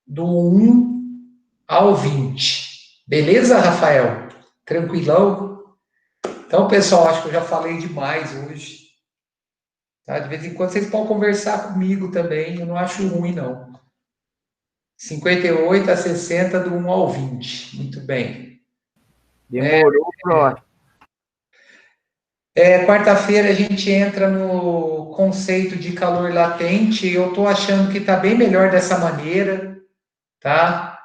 do 1 ao 20. Beleza, Rafael? Tranquilão? Então, pessoal, acho que eu já falei demais hoje. Tá? De vez em quando vocês podem conversar comigo também, eu não acho ruim, não. 58 a 60 do 1 ao 20. Muito bem. Demorou, próximo. Quarta-feira a gente entra no conceito de calor latente. Eu estou achando que está bem melhor dessa maneira, tá?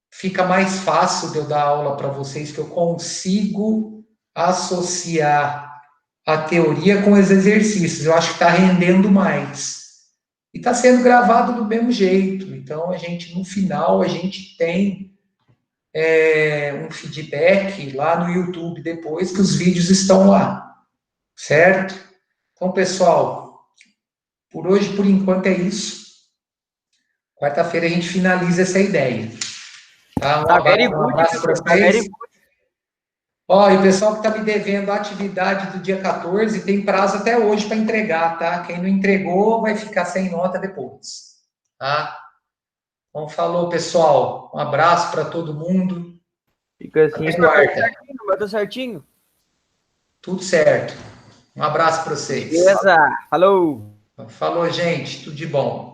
Fica mais fácil de eu dar aula para vocês, que eu consigo associar a teoria com os exercícios. Eu acho que está rendendo mais. E está sendo gravado do mesmo jeito. Então, no final, a gente tem um feedback lá no YouTube depois que os vídeos estão lá. Certo? Então, pessoal, por hoje, por enquanto, é isso. Quarta-feira a gente finaliza essa ideia. Tá? Um abraço para vocês. Ó, e o pessoal que está me devendo a atividade do dia 14 tem prazo até hoje para entregar, tá? Quem não entregou vai ficar sem nota depois. Tá? Então, falou, pessoal. Um abraço para todo mundo. Fica assim, Até quarta. vai dar certinho. Tudo certo. Um abraço para vocês. Beleza, falou! Falou, gente, tudo de bom.